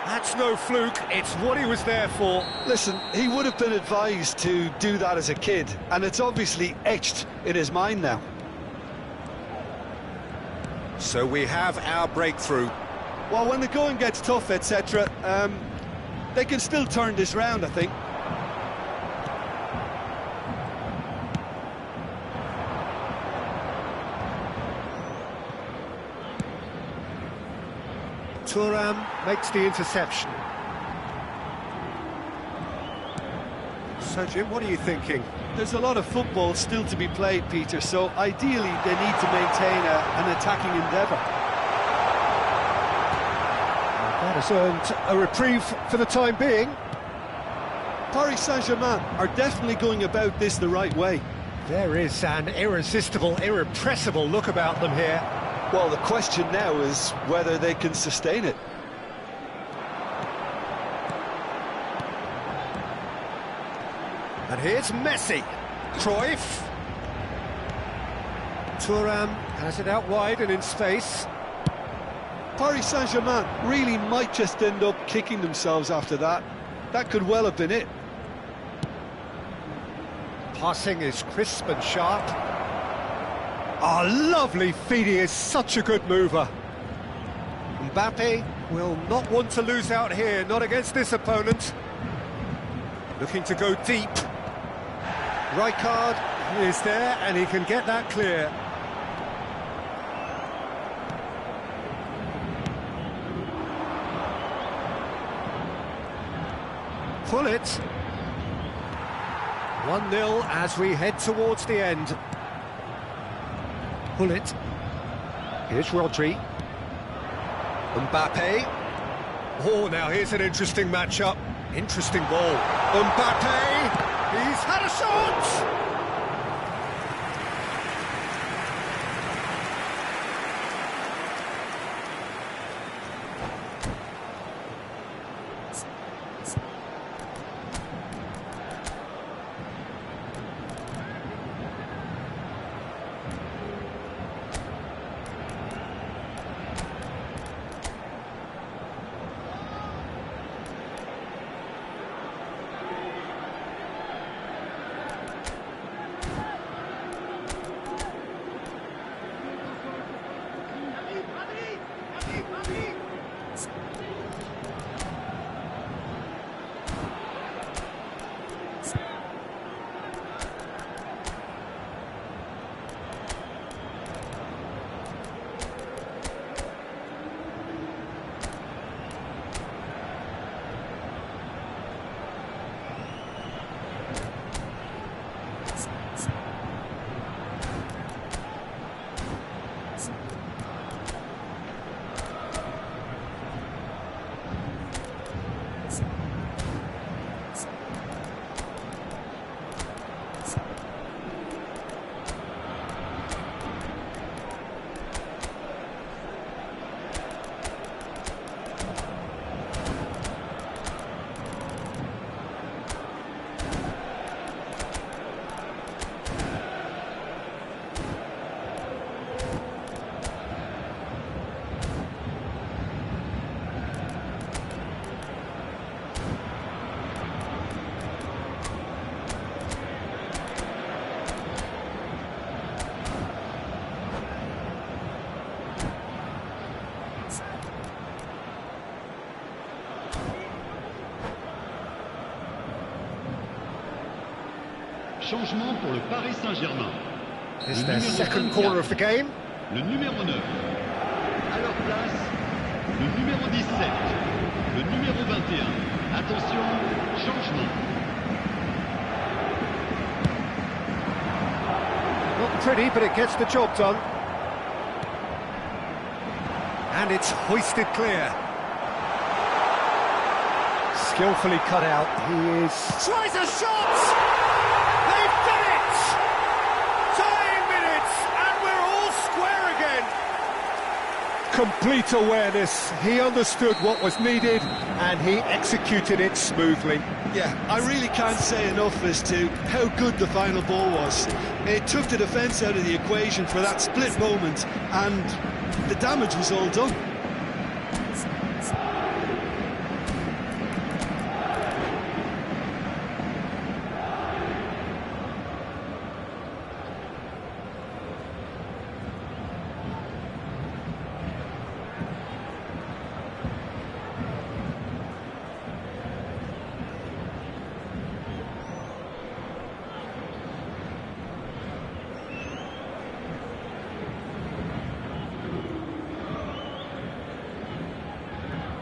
That's no fluke, it's what he was there for. Listen, he would have been advised to do that as a kid, and it's obviously etched in his mind now. So we have our breakthrough. Well, when the going gets tough, etc., they can still turn this round, I think. Thuram makes the interception. So, Jim, what are you thinking? There's a lot of football still to be played, Peter, so ideally they need to maintain an attacking endeavour. That has earned a reprieve for the time being. Paris Saint-Germain are definitely going about this the right way. There is an irresistible, irrepressible look about them here. Well, the question now is whether they can sustain it. And here's Messi. Cruyff. Thuram has it out wide and in space. Paris Saint-Germain really might just end up kicking themselves after that. That could well have been it. Passing is crisp and sharp. Ah, lovely feed, he is such a good mover. Mbappe will not want to lose out here, not against this opponent. Looking to go deep. Rijkaard is there and he can get that clear. Pull it. 1-0 as we head towards the end. Pull it. Here's Rodri. Mbappe. Oh, now here's an interesting matchup. Interesting ball. Mbappe. He's had a shot. Changement pour le Paris Saint-Germain. It's their second corner of the game. Le numéro 9. À leur place, le numéro 17. Le numéro 21. Attention, changement. Not pretty, but it gets the job done. And it's hoisted clear. Skillfully cut out. He is... Tries a shot! They've done it! Tying minutes, and we're all square again. Complete awareness. He understood what was needed, and he executed it smoothly. Yeah, I really can't say enough as to how good the final ball was. It took the defence out of the equation for that split moment, and the damage was all done.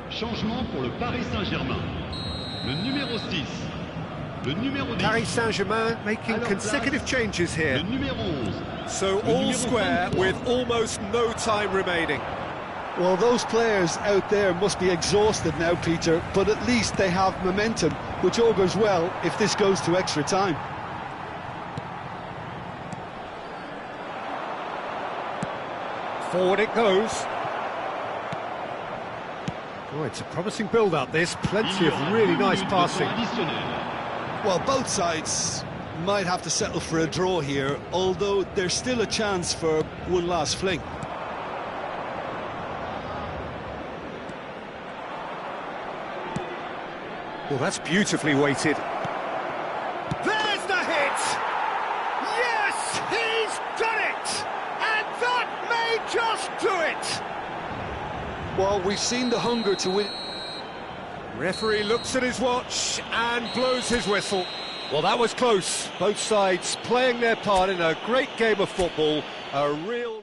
Changement pour le Paris Saint-Germain. Le numéro 6. Le numéro 10. Paris Saint-Germain making consecutive changes here. Le numéro 11. So all square with almost no time remaining. Well, those players out there must be exhausted now, Peter, but at least they have momentum, which augurs well if this goes to extra time. Forward it goes. Oh, it's a promising build-up, this. Plenty of really nice passing. Well, both sides might have to settle for a draw here, although there's still a chance for one last fling. Well, that's beautifully weighted. There's the hit! Yes, he's done it! And that may just do it! Well, we've seen the hunger to win. Referee looks at his watch and blows his whistle. Well, that was close. Both sides playing their part in a great game of football. A real...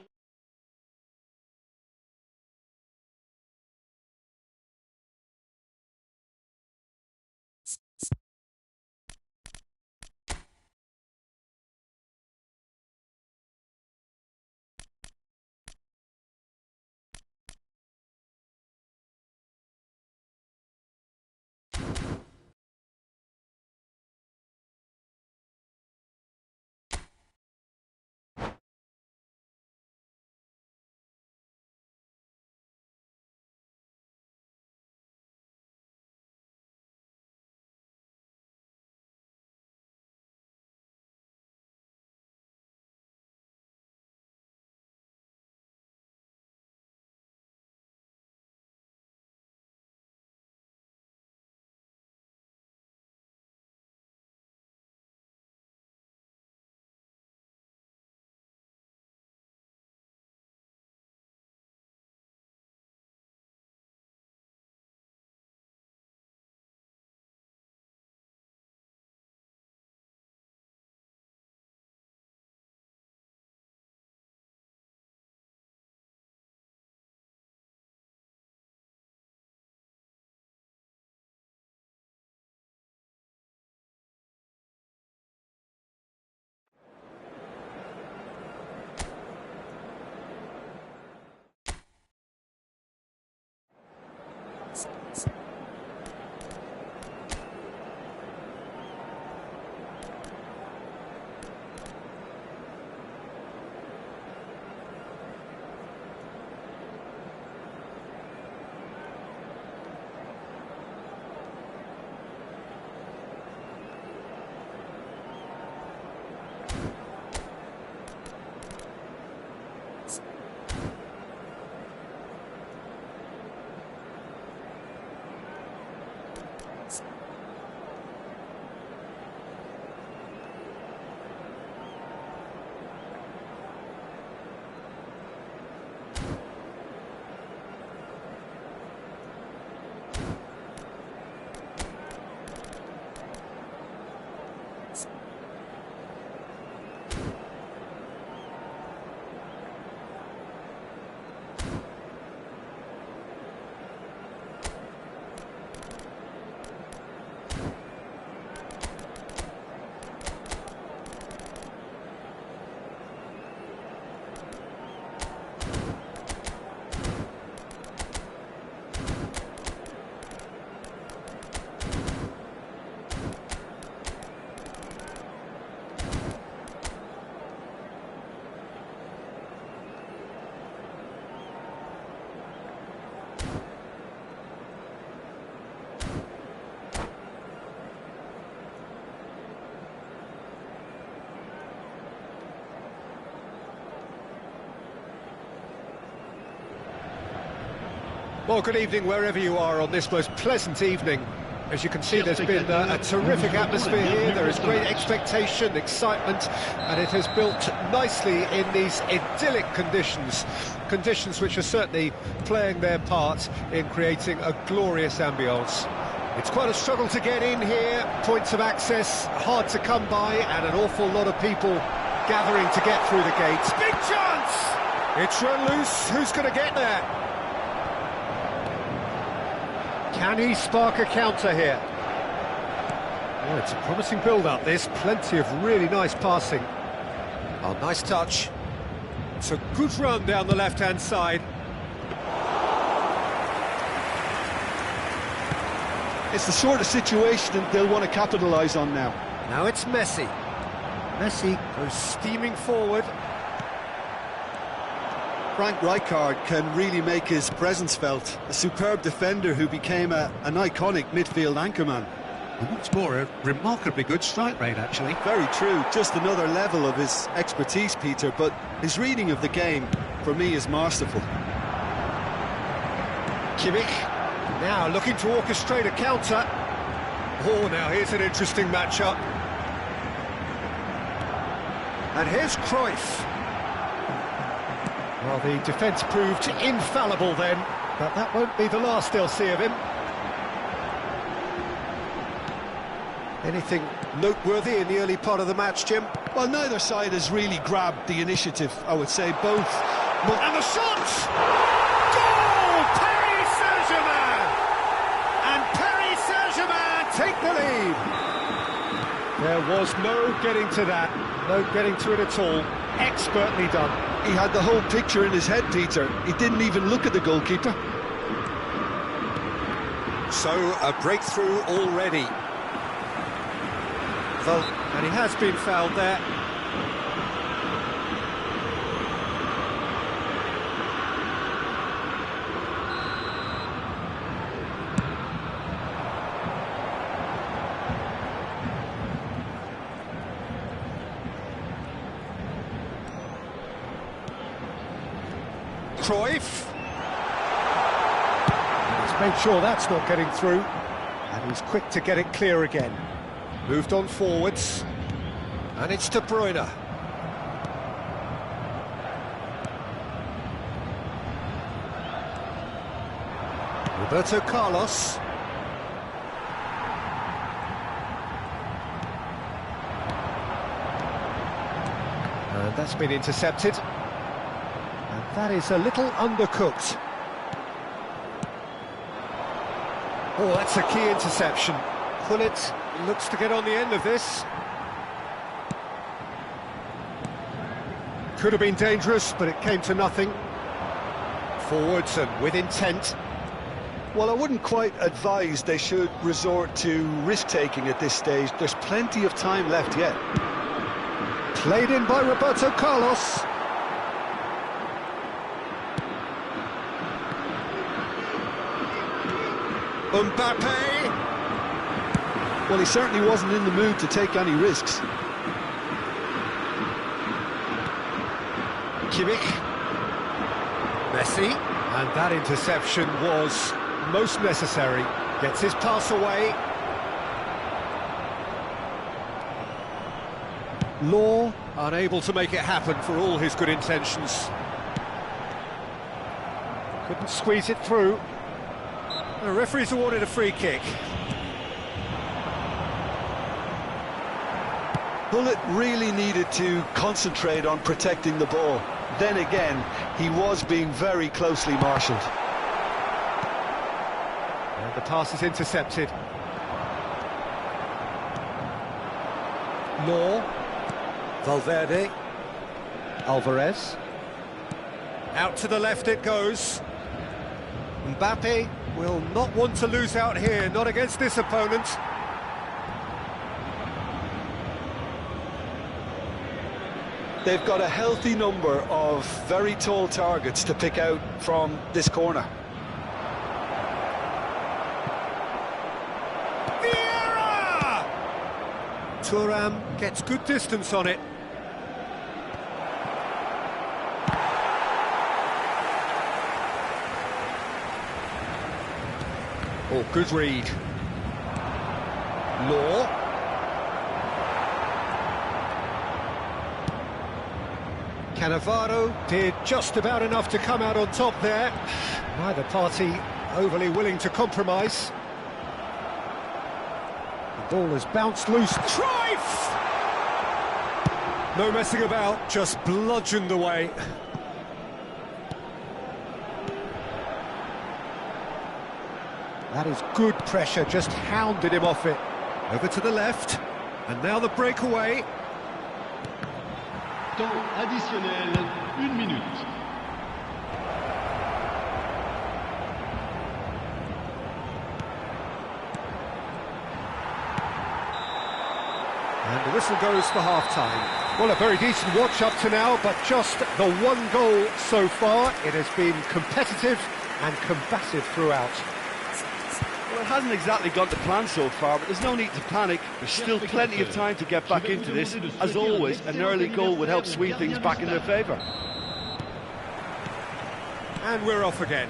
Well, good evening wherever you are on this most pleasant evening. As you can see, there's been a terrific atmosphere here. There is great expectation, excitement, and it has built nicely in these idyllic conditions. Conditions which are certainly playing their part in creating a glorious ambience. It's quite a struggle to get in here. Points of access hard to come by, and an awful lot of people gathering to get through the gates. Big chance! It's run loose. Who's going to get there? Can he spark a counter here? Oh, it's a promising build-up, this. Plenty of really nice passing. Oh, nice touch. It's a good run down the left-hand side. It's the sort of situation that they'll want to capitalise on now. Now it's Messi. Messi goes steaming forward. Frank Rijkaard can really make his presence felt. A superb defender who became an iconic midfield anchorman. And what's more, a remarkably good strike rate, actually. Very true, just another level of his expertise, Peter, but his reading of the game, for me, is masterful. Kimmich, now looking to orchestrate a counter. Oh, now here's an interesting matchup. And here's Cruyff. Well, the defence proved infallible then, but that won't be the last they'll see of him. Anything noteworthy in the early part of the match, Jim? Well, neither side has really grabbed the initiative, I would say. Both. And the shot! Goal! Paris Saint-Germain! And Paris Saint-Germain take the lead. There was no getting to that, no getting to it at all. Expertly done. He had the whole picture in his head, Peter. He didn't even look at the goalkeeper. So, a breakthrough already. And he has been fouled there. Cruyff. And he's made sure that's not getting through. And he's quick to get it clear again. Moved on forwards, and it's De Bruyne. Roberto Carlos. And that's been intercepted. And that is a little undercooked. Oh, that's a key interception. Gullit looks to get on the end of this. Could have been dangerous, but it came to nothing. Forwards and with intent. Well, I wouldn't quite advise they should resort to risk-taking at this stage. There's plenty of time left yet. Played in by Roberto Carlos. Mbappe. Well, he certainly wasn't in the mood to take any risks. Kimmich. Messi. And that interception was most necessary. Gets his pass away. Law unable to make it happen for all his good intentions. Couldn't squeeze it through. The referee's awarded a free kick. Gullit really needed to concentrate on protecting the ball. Then again, he was being very closely marshalled. And the pass is intercepted. Law. Valverde. Alvarez. Out to the left it goes. Mbappe will not want to lose out here, not against this opponent. They've got a healthy number of very tall targets to pick out from this corner. Vieira! Thuram gets good distance on it. Oh, good read. Law. Cannavaro did just about enough to come out on top there. Neither party overly willing to compromise. The ball has bounced loose. Cruyff! No messing about, just bludgeoned away. That is good pressure, just hounded him off it. Over to the left, and now the breakaway. Temps additionnel, 1 minute. And the whistle goes for half-time. Well, a very decent watch up to now, but just the one goal so far. It has been competitive and combative throughout. Well, it hasn't exactly gone to plan so far, but there's no need to panic. There's still plenty of time to get back into this. As always, an early goal would help swing things back in their favour. And we're off again.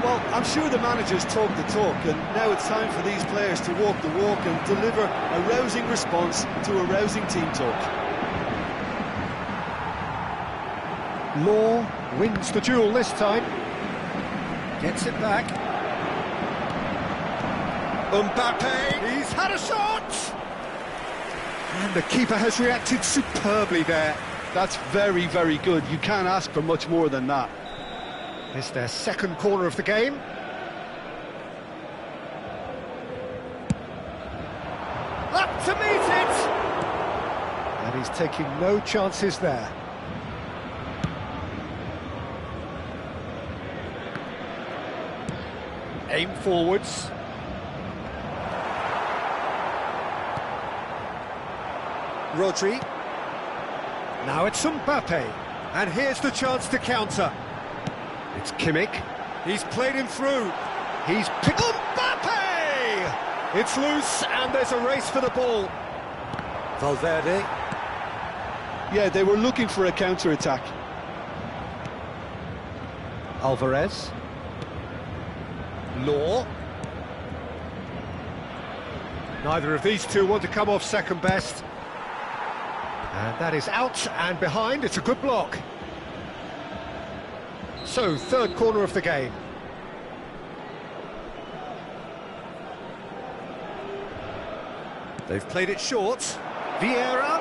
Well, I'm sure the manager's talked the talk, and now it's time for these players to walk the walk and deliver a rousing response to a rousing team talk. Law wins the duel this time. Gets it back. Mbappe, he's had a shot! And the keeper has reacted superbly there. That's very, very good. You can't ask for much more than that. It's their second corner of the game. Up to meet it! And he's taking no chances there. Aim forwards. Rodri. Now it's Mbappe. And here's the chance to counter. It's Kimmich. He's played him through. He's picked Mbappe! It's loose and there's a race for the ball. Valverde. Yeah, they were looking for a counter-attack. Alvarez. Law. Neither of these two want to come off second best. And that is out and behind. It's a good block. So, third corner of the game. They've played it short. Vieira.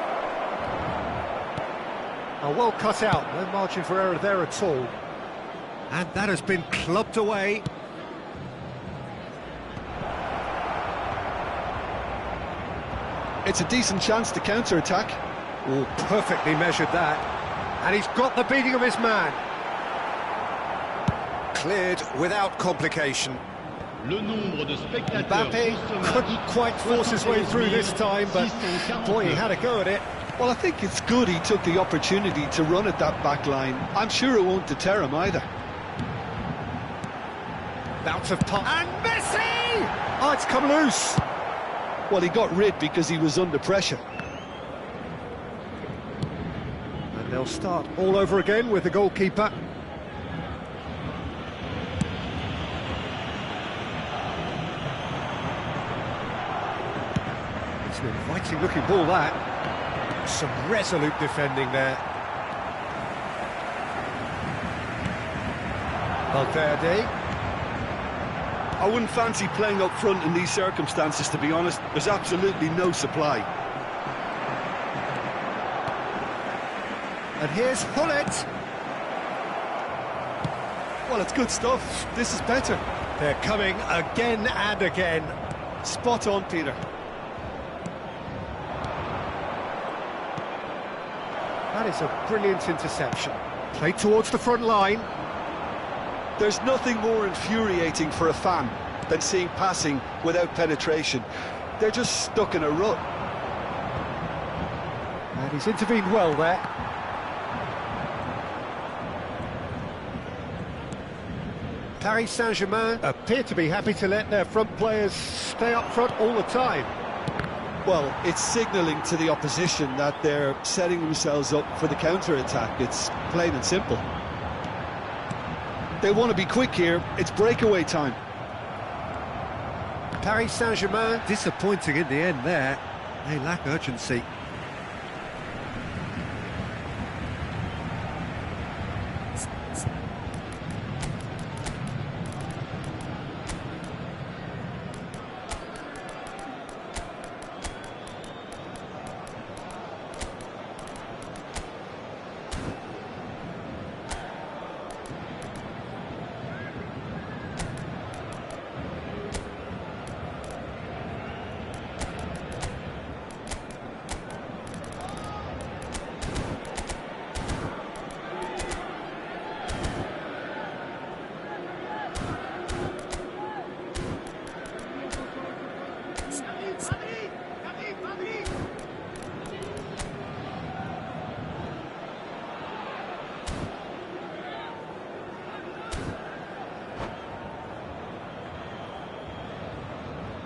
Oh, well cut out. No margin for error there at all. And that has been clubbed away. It's a decent chance to counter-attack. Oh, perfectly measured that. And he's got the beating of his man. Cleared without complication. Le nombre de spectateurs Mbappe couldn't quite force his way through this time, but boy, he had a go at it. Well, I think it's good he took the opportunity to run at that back line. I'm sure it won't deter him either. Bout of pop. And Messi! Oh, it's come loose. Well, he got rid because he was under pressure. And they'll start all over again with the goalkeeper. It's an inviting looking ball, that. Some resolute defending there. Valverde. I wouldn't fancy playing up front in these circumstances, to be honest. There's absolutely no supply. And here's Hullet. Well, it's good stuff. This is better. They're coming again and again. Spot on, Peter. That is a brilliant interception. Played towards the front line. There's nothing more infuriating for a fan than seeing passing without penetration. They're just stuck in a rut. And he's intervened well there. Paris Saint-Germain appear to be happy to let their front players stay up front all the time. Well, it's signalling to the opposition that they're setting themselves up for the counter-attack. It's plain and simple. They want to be quick here. It's breakaway time. Paris Saint-Germain disappointing in the end there. They lack urgency.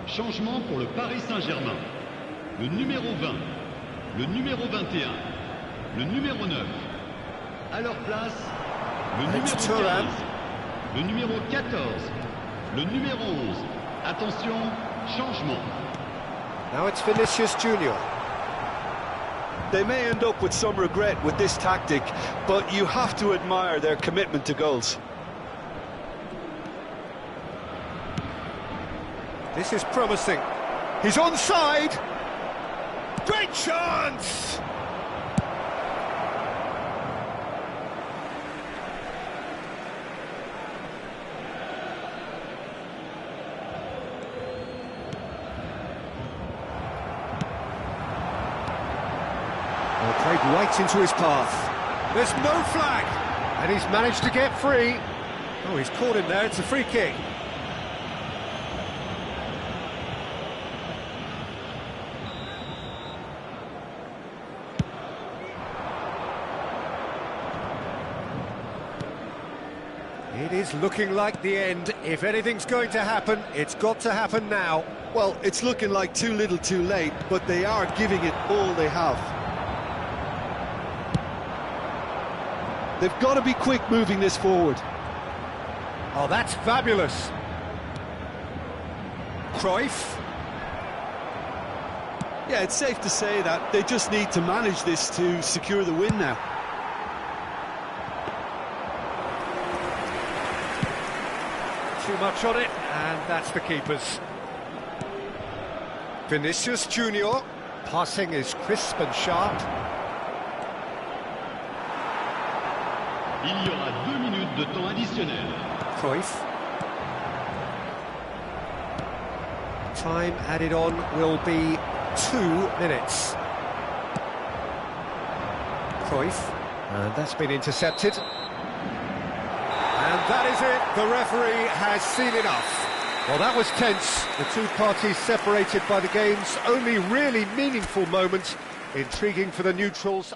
Changement pour le Paris Saint-Germain. Le numéro 20, le numéro 21, le numéro 9. À leur place, le numéro 15. Le numéro 14, le numéro 11. Attention, changement. Now it's Vinicius Junior. They may end up with some regret with this tactic, but you have to admire their commitment to goals. This is promising. He's onside. Great chance! Well, played right into his path. There's no flag, and he's managed to get free. Oh, he's caught him there. It's a free kick. It is looking like the end. If anything's going to happen, it's got to happen now. Well, it's looking like too little too late, but they are giving it all they have. They've got to be quick moving this forward. Oh, that's fabulous. Cruyff. Yeah, it's safe to say that they just need to manage this to secure the win now. Too much on it, and that's the keeper's. Vinicius Junior. Passing is crisp and sharp. Il y aura 2 minutes de temps additionnel. Cruyff. Time added on will be 2 minutes. Cruyff. And that's been intercepted. And that is it. The referee has seen enough. Well, that was tense. The two parties separated by the game's only really meaningful moment. Intriguing for the neutrals.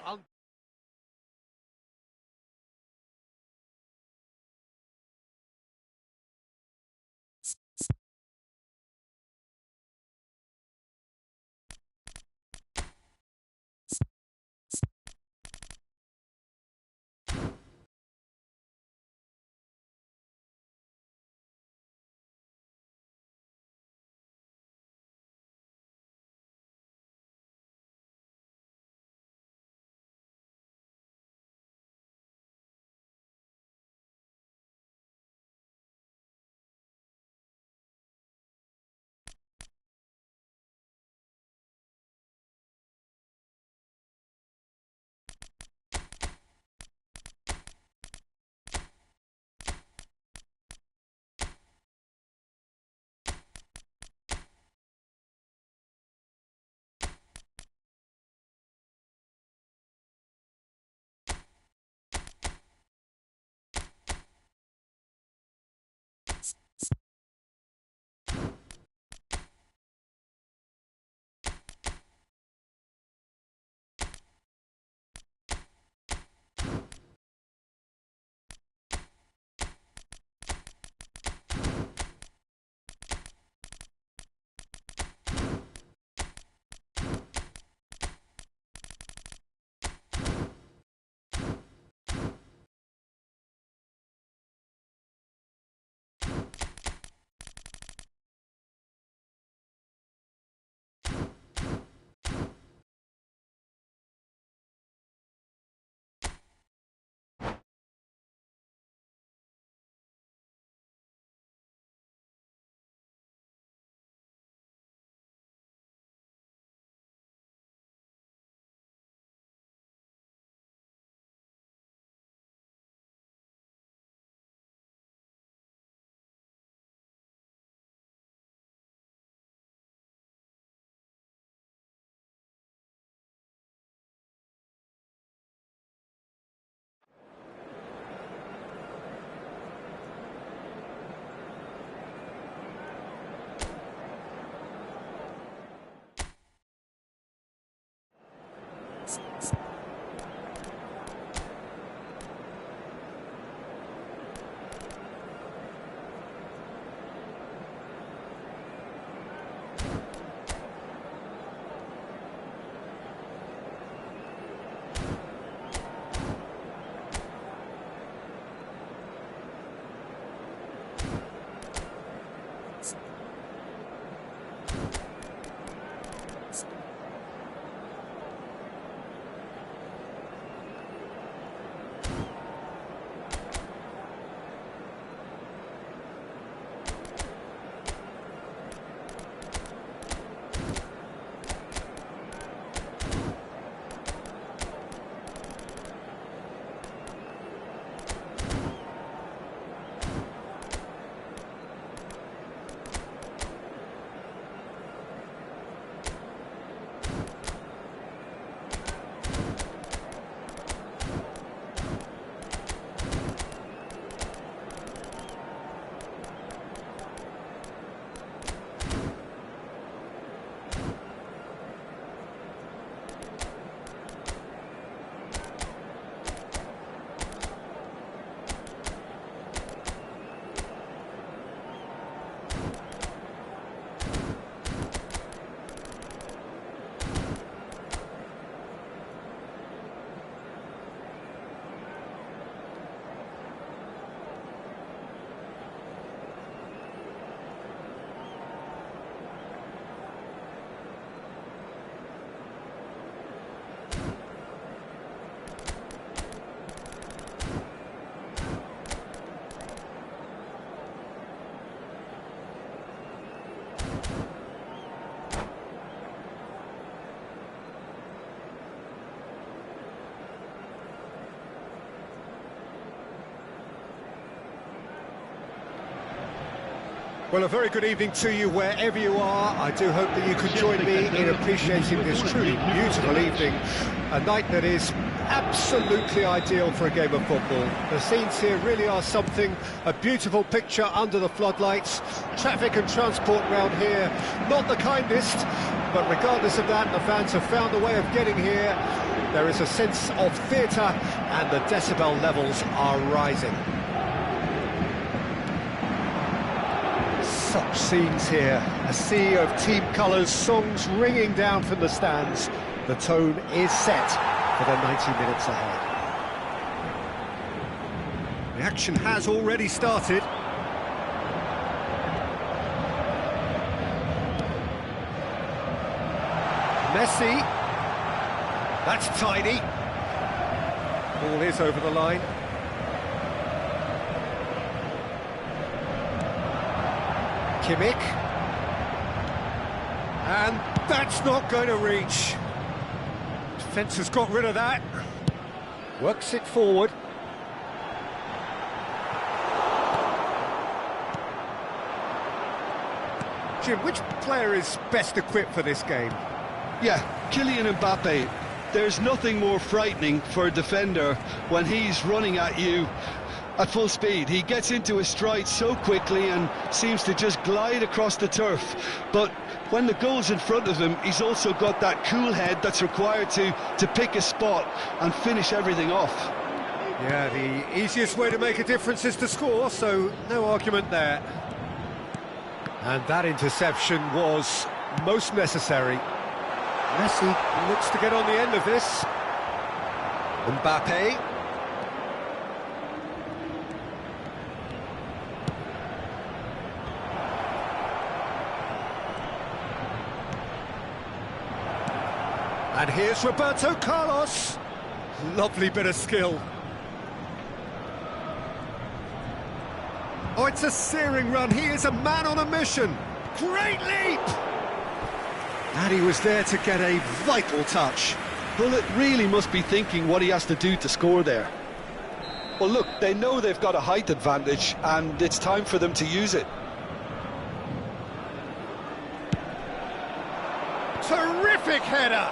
Well, a very good evening to you wherever you are. I do hope that you could join me in appreciating this truly beautiful evening, a night that is absolutely ideal for a game of football. The scenes here really are something, a beautiful picture under the floodlights. Traffic and transport round here, not the kindest, but regardless of that, the fans have found a way of getting here. There is a sense of theatre and the decibel levels are rising. Such scenes here, a sea of team colours, songs ringing down from the stands. The tone is set for the 90 minutes ahead. The action has already started. Messi. That's tidy. Ball is over the line. Kimmich. And that's not going to reach. Defence has got rid of that. Works it forward. Jim, which player is best equipped for this game? Yeah, Kylian Mbappe. There's nothing more frightening for a defender when he's running at you at full speed. He gets into his stride so quickly and seems to just glide across the turf. But when the goal's in front of him, he's also got that cool head that's required to pick a spot and finish everything off. Yeah, the easiest way to make a difference is to score, so no argument there. And that interception was most necessary. Messi looks to get on the end of this. Mbappe. And here's Roberto Carlos. Lovely bit of skill. Oh, it's a searing run. He is a man on a mission. Great leap! And he was there to get a vital touch. Bullet really must be thinking what he has to do to score there. Well, look, they know they've got a height advantage, and it's time for them to use it. Terrific header!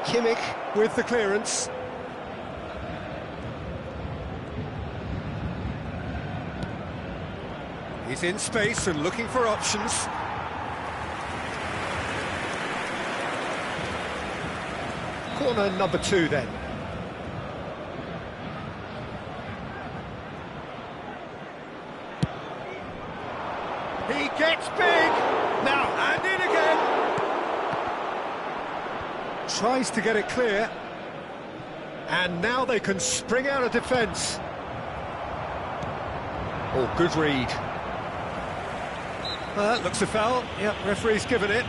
Kimmich with the clearance. He's in space and looking for options. Corner number 2 then. He gets big! Now, and in again! Tries to get it clear. And now they can spring out of defence. Oh, good read. That looks a foul. Yep, referee's given it.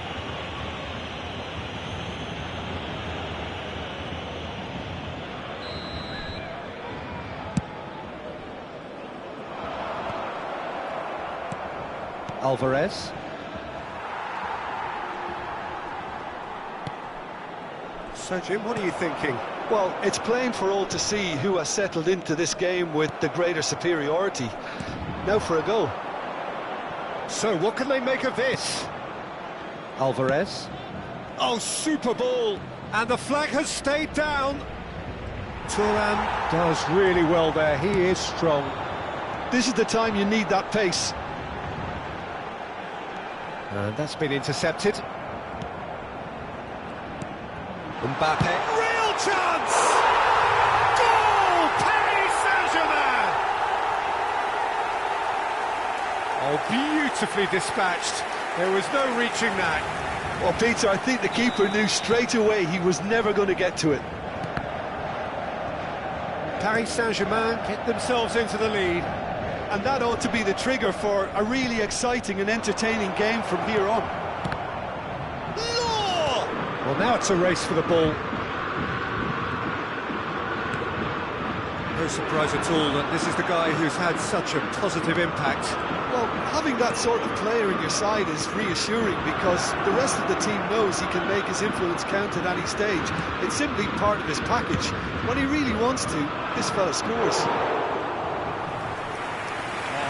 Alvarez. So, Jim, what are you thinking? Well, it's plain for all to see who has settled into this game with the greater superiority. Now for a goal. So, what can they make of this? Alvarez. Oh, super ball! And the flag has stayed down. Thuram does really well there. He is strong. This is the time you need that pace. And that's been intercepted. Mbappe. Real chance! Goal! Paris Saint-Germain! Oh, beautifully dispatched. There was no reaching that. Well, Peter, I think the keeper knew straight away he was never going to get to it. Paris Saint-Germain get themselves into the lead. And that ought to be the trigger for a really exciting and entertaining game from here on. Well, now it's a race for the ball. No surprise at all that this is the guy who's had such a positive impact. Well, having that sort of player in your side is reassuring because the rest of the team knows he can make his influence count at any stage. It's simply part of his package. When he really wants to, this fella scores.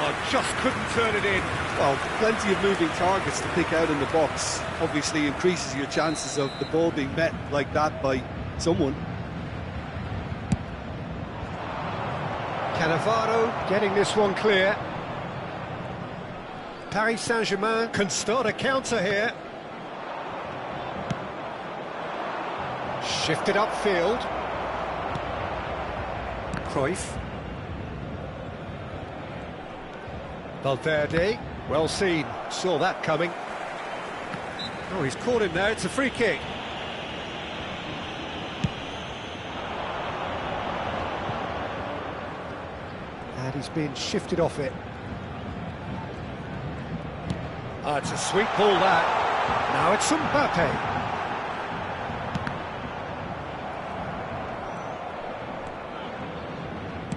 Oh, just couldn't turn it in. Well, plenty of moving targets to pick out in the box. Obviously increases your chances of the ball being met like that by someone. Cannavaro getting this one clear. Paris Saint-Germain can start a counter here. Shifted upfield. Cruyff. Valverde, well seen, saw that coming. Oh, he's caught him there, it's a free kick. And he's been shifted off it. Ah, it's a sweet ball that. Now it's Mbappe.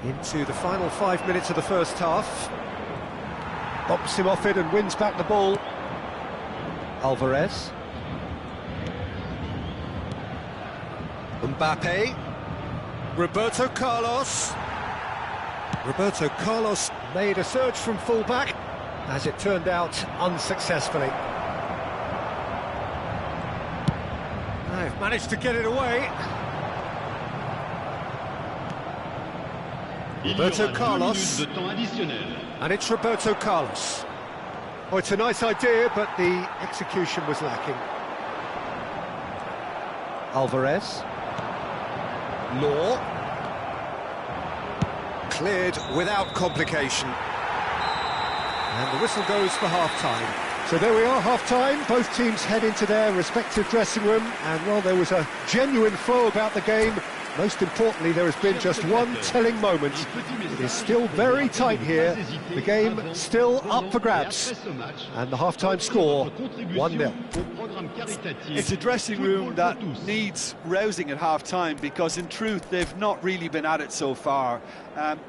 Into the final 5 minutes of the first half. Bops him off it and wins back the ball. Alvarez. Mbappe. Roberto Carlos. Roberto Carlos made a surge from full-back, as it turned out unsuccessfully. They've managed to get it away. Roberto Carlos, and it's Roberto Carlos. Oh, it's a nice idea, but the execution was lacking. Alvarez. Law. Cleared without complication. And the whistle goes for half-time. So there we are, half-time. Both teams head into their respective dressing room, and while there was a genuine flow about the game, most importantly, there has been just one telling moment. It is still very tight here. The game still up for grabs. And the half-time score, 1-0. It's a dressing room that needs rousing at half-time, because in truth, they've not really been at it so far.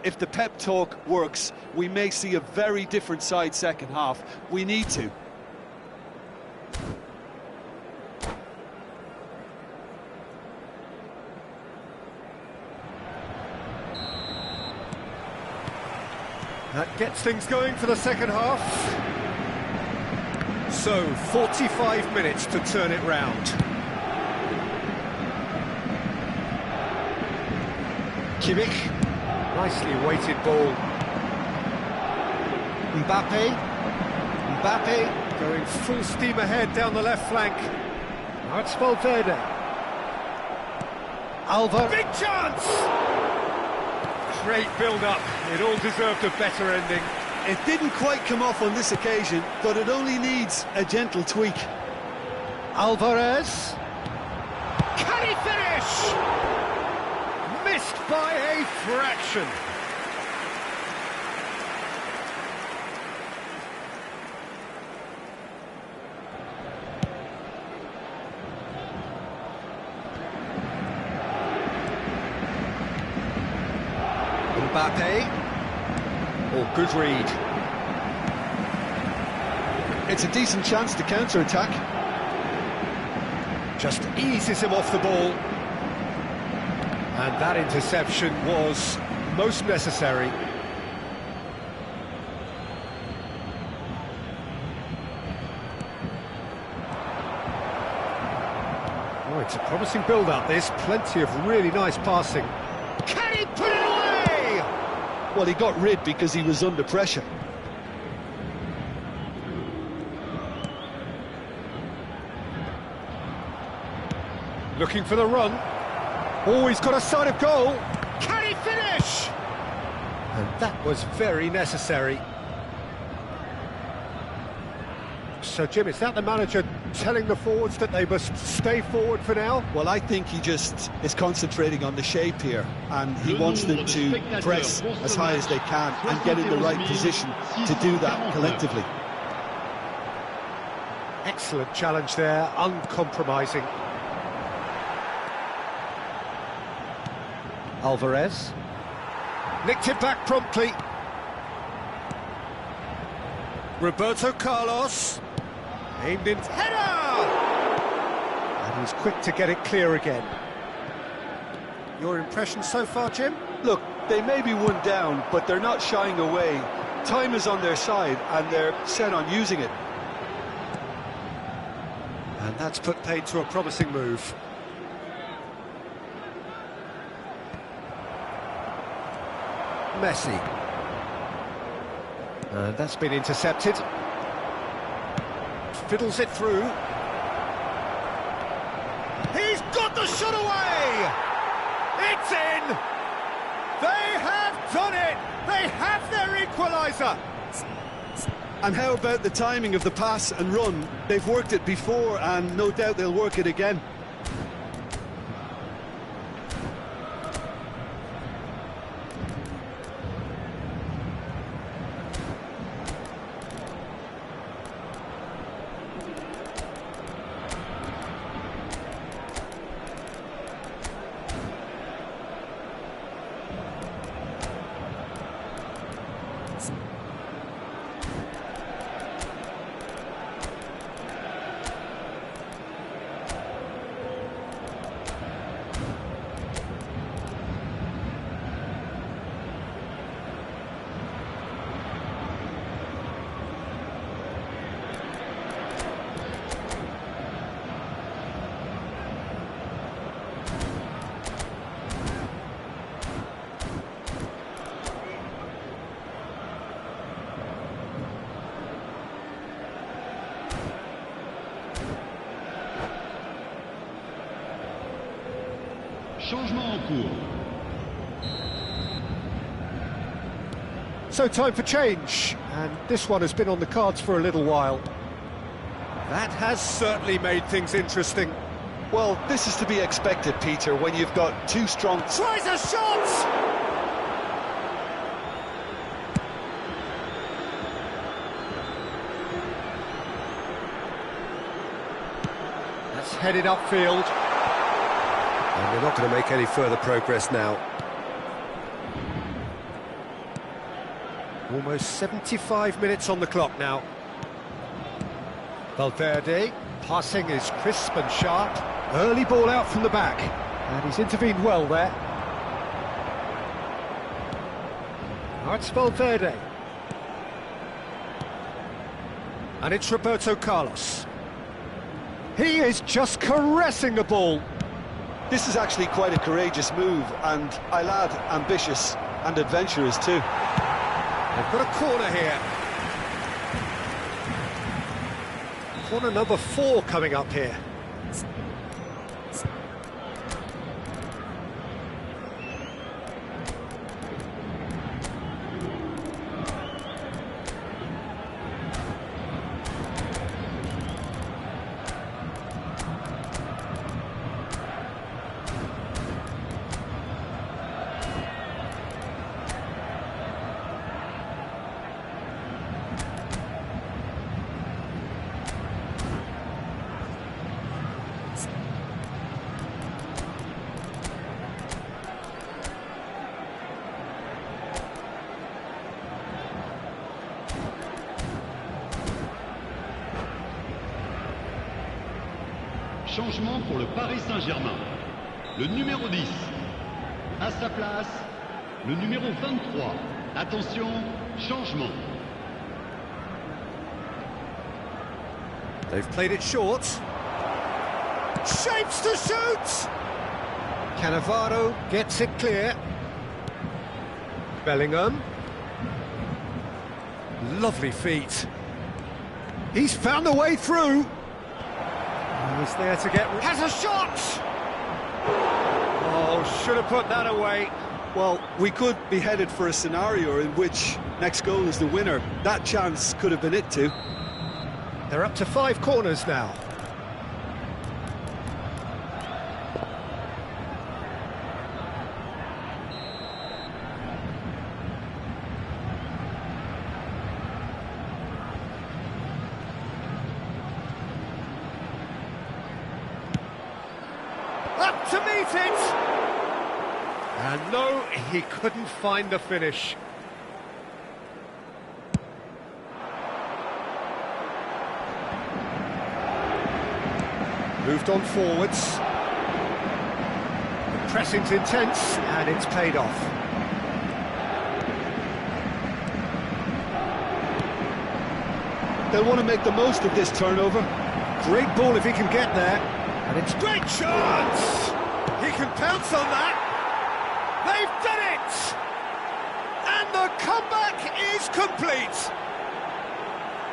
If the pep talk works, we may see a very different side second half. We need to. That gets things going for the second half. So, 45 minutes to turn it round. Kimmich, nicely weighted ball. Mbappe going full steam ahead down the left flank. Now it's Valverde. Alva, big chance! Great build-up, it all deserved a better ending. It didn't quite come off on this occasion, but it only needs a gentle tweak. Alvarez. Can he finish? Missed by a fraction. Mbappe. Oh, good read. It's a decent chance to counter-attack. Just eases him off the ball. And that interception was most necessary. Oh, it's a promising build-up, this. Plenty of really nice passing. Can he put it away? Well, he got rid because he was under pressure. Looking for the run. Oh, he's got a sight of goal. Can he finish? And that was very necessary. So, Jim, is that the manager telling the forwards that they must stay forward for now? Well, I think he just is concentrating on the shape here, and he wants them to press as high as they can and get in the right position to do that collectively. Excellent challenge there, uncompromising. Alvarez. Nicked it back promptly. Roberto Carlos. Aimed in. Header! And he's quick to get it clear again. Your impression so far, Jim? Look, they may be one down, but they're not shying away time is on their side and they're set on using it. And that's put paid to a promising move. Messi. And that's been intercepted. Fiddles it through. He's got the shot away! It's in! They have done it! They have their equaliser! And how about the timing of the pass and run? They've worked it before and no doubt they'll work it again. Changement en cours. So time for change, and this one has been on the cards for a little while. That has certainly made things interesting. Well, this is to be expected, Peter, when you've got two strong... Tries a shot! That's headed upfield. And we're not going to make any further progress now. Almost 75 minutes on the clock now. Valverde, passing is crisp and sharp. Early ball out from the back. And he's intervened well there. Now it's Valverde. And it's Roberto Carlos. He is just caressing the ball. This is actually quite a courageous move, and I'll add ambitious and adventurous too. They've got a corner here. Corner number 4 coming up here. Changement pour le Paris Saint-Germain. Le numéro 10. À sa place, le numéro 23. Attention, changement. They've played it short. Shapes to shoot! Cannavaro gets it clear. Bellingham. Lovely feet. He's found the way through. He's there to get... Has a shot! Oh, should have put that away. Well, we could be headed for a scenario in which next goal is the winner. That chance could have been it too. They're up to 5 corners now. Up to meet it! And no, he couldn't find the finish. Moved on forwards. The pressing's intense, and it's paid off. They'll want to make the most of this turnover. Great ball if he can get there. And it's great chance! He can pounce on that. They've done it! And the comeback is complete.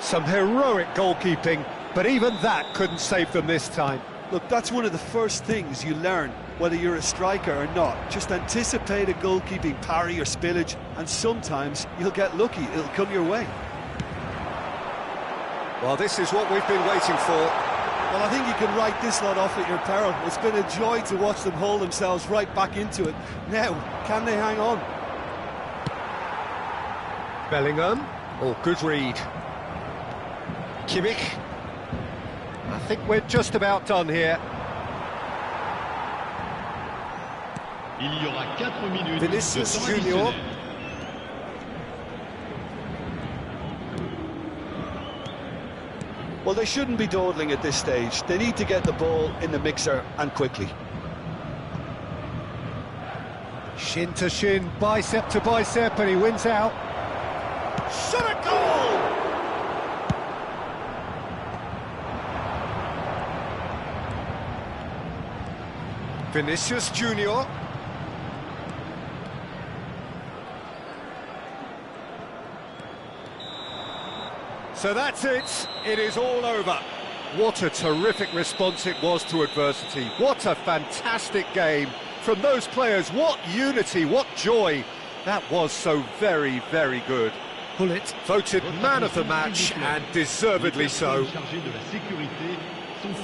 Some heroic goalkeeping, but even that couldn't save them this time. Look, that's one of the first things you learn, whether you're a striker or not. Just anticipate a goalkeeping parry or spillage, and sometimes you'll get lucky, it'll come your way. Well, this is what we've been waiting for. Well, I think you can write this lot off at your peril. It's been a joy to watch them hold themselves right back into it. Now, can they hang on? Bellingham. Oh, good read. Kimmich. I think we're just about done here. Il y aura 4 minutes Vinicius de temps Junior. additionnel. Well, they shouldn't be dawdling at this stage. They need to get the ball in the mixer and quickly. Shin to shin, bicep to bicep, and he wins out. Shot a goal! Vinicius Junior. So that's it. It is all over. What a terrific response it was to adversity. What a fantastic game from those players. What unity, what joy. That was so very, very good. Pullet voted man of the match, and deservedly so.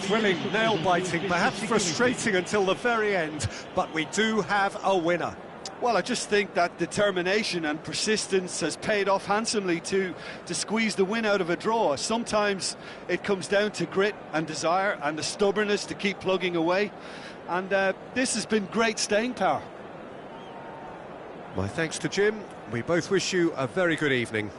Thrilling, nail-biting, perhaps frustrating until the very end, but we do have a winner. Well, I just think that determination and persistence has paid off handsomely to squeeze the win out of a draw. Sometimes it comes down to grit and desire and the stubbornness to keep plugging away. And this has been great staying power. My thanks to Jim. We both wish you a very good evening.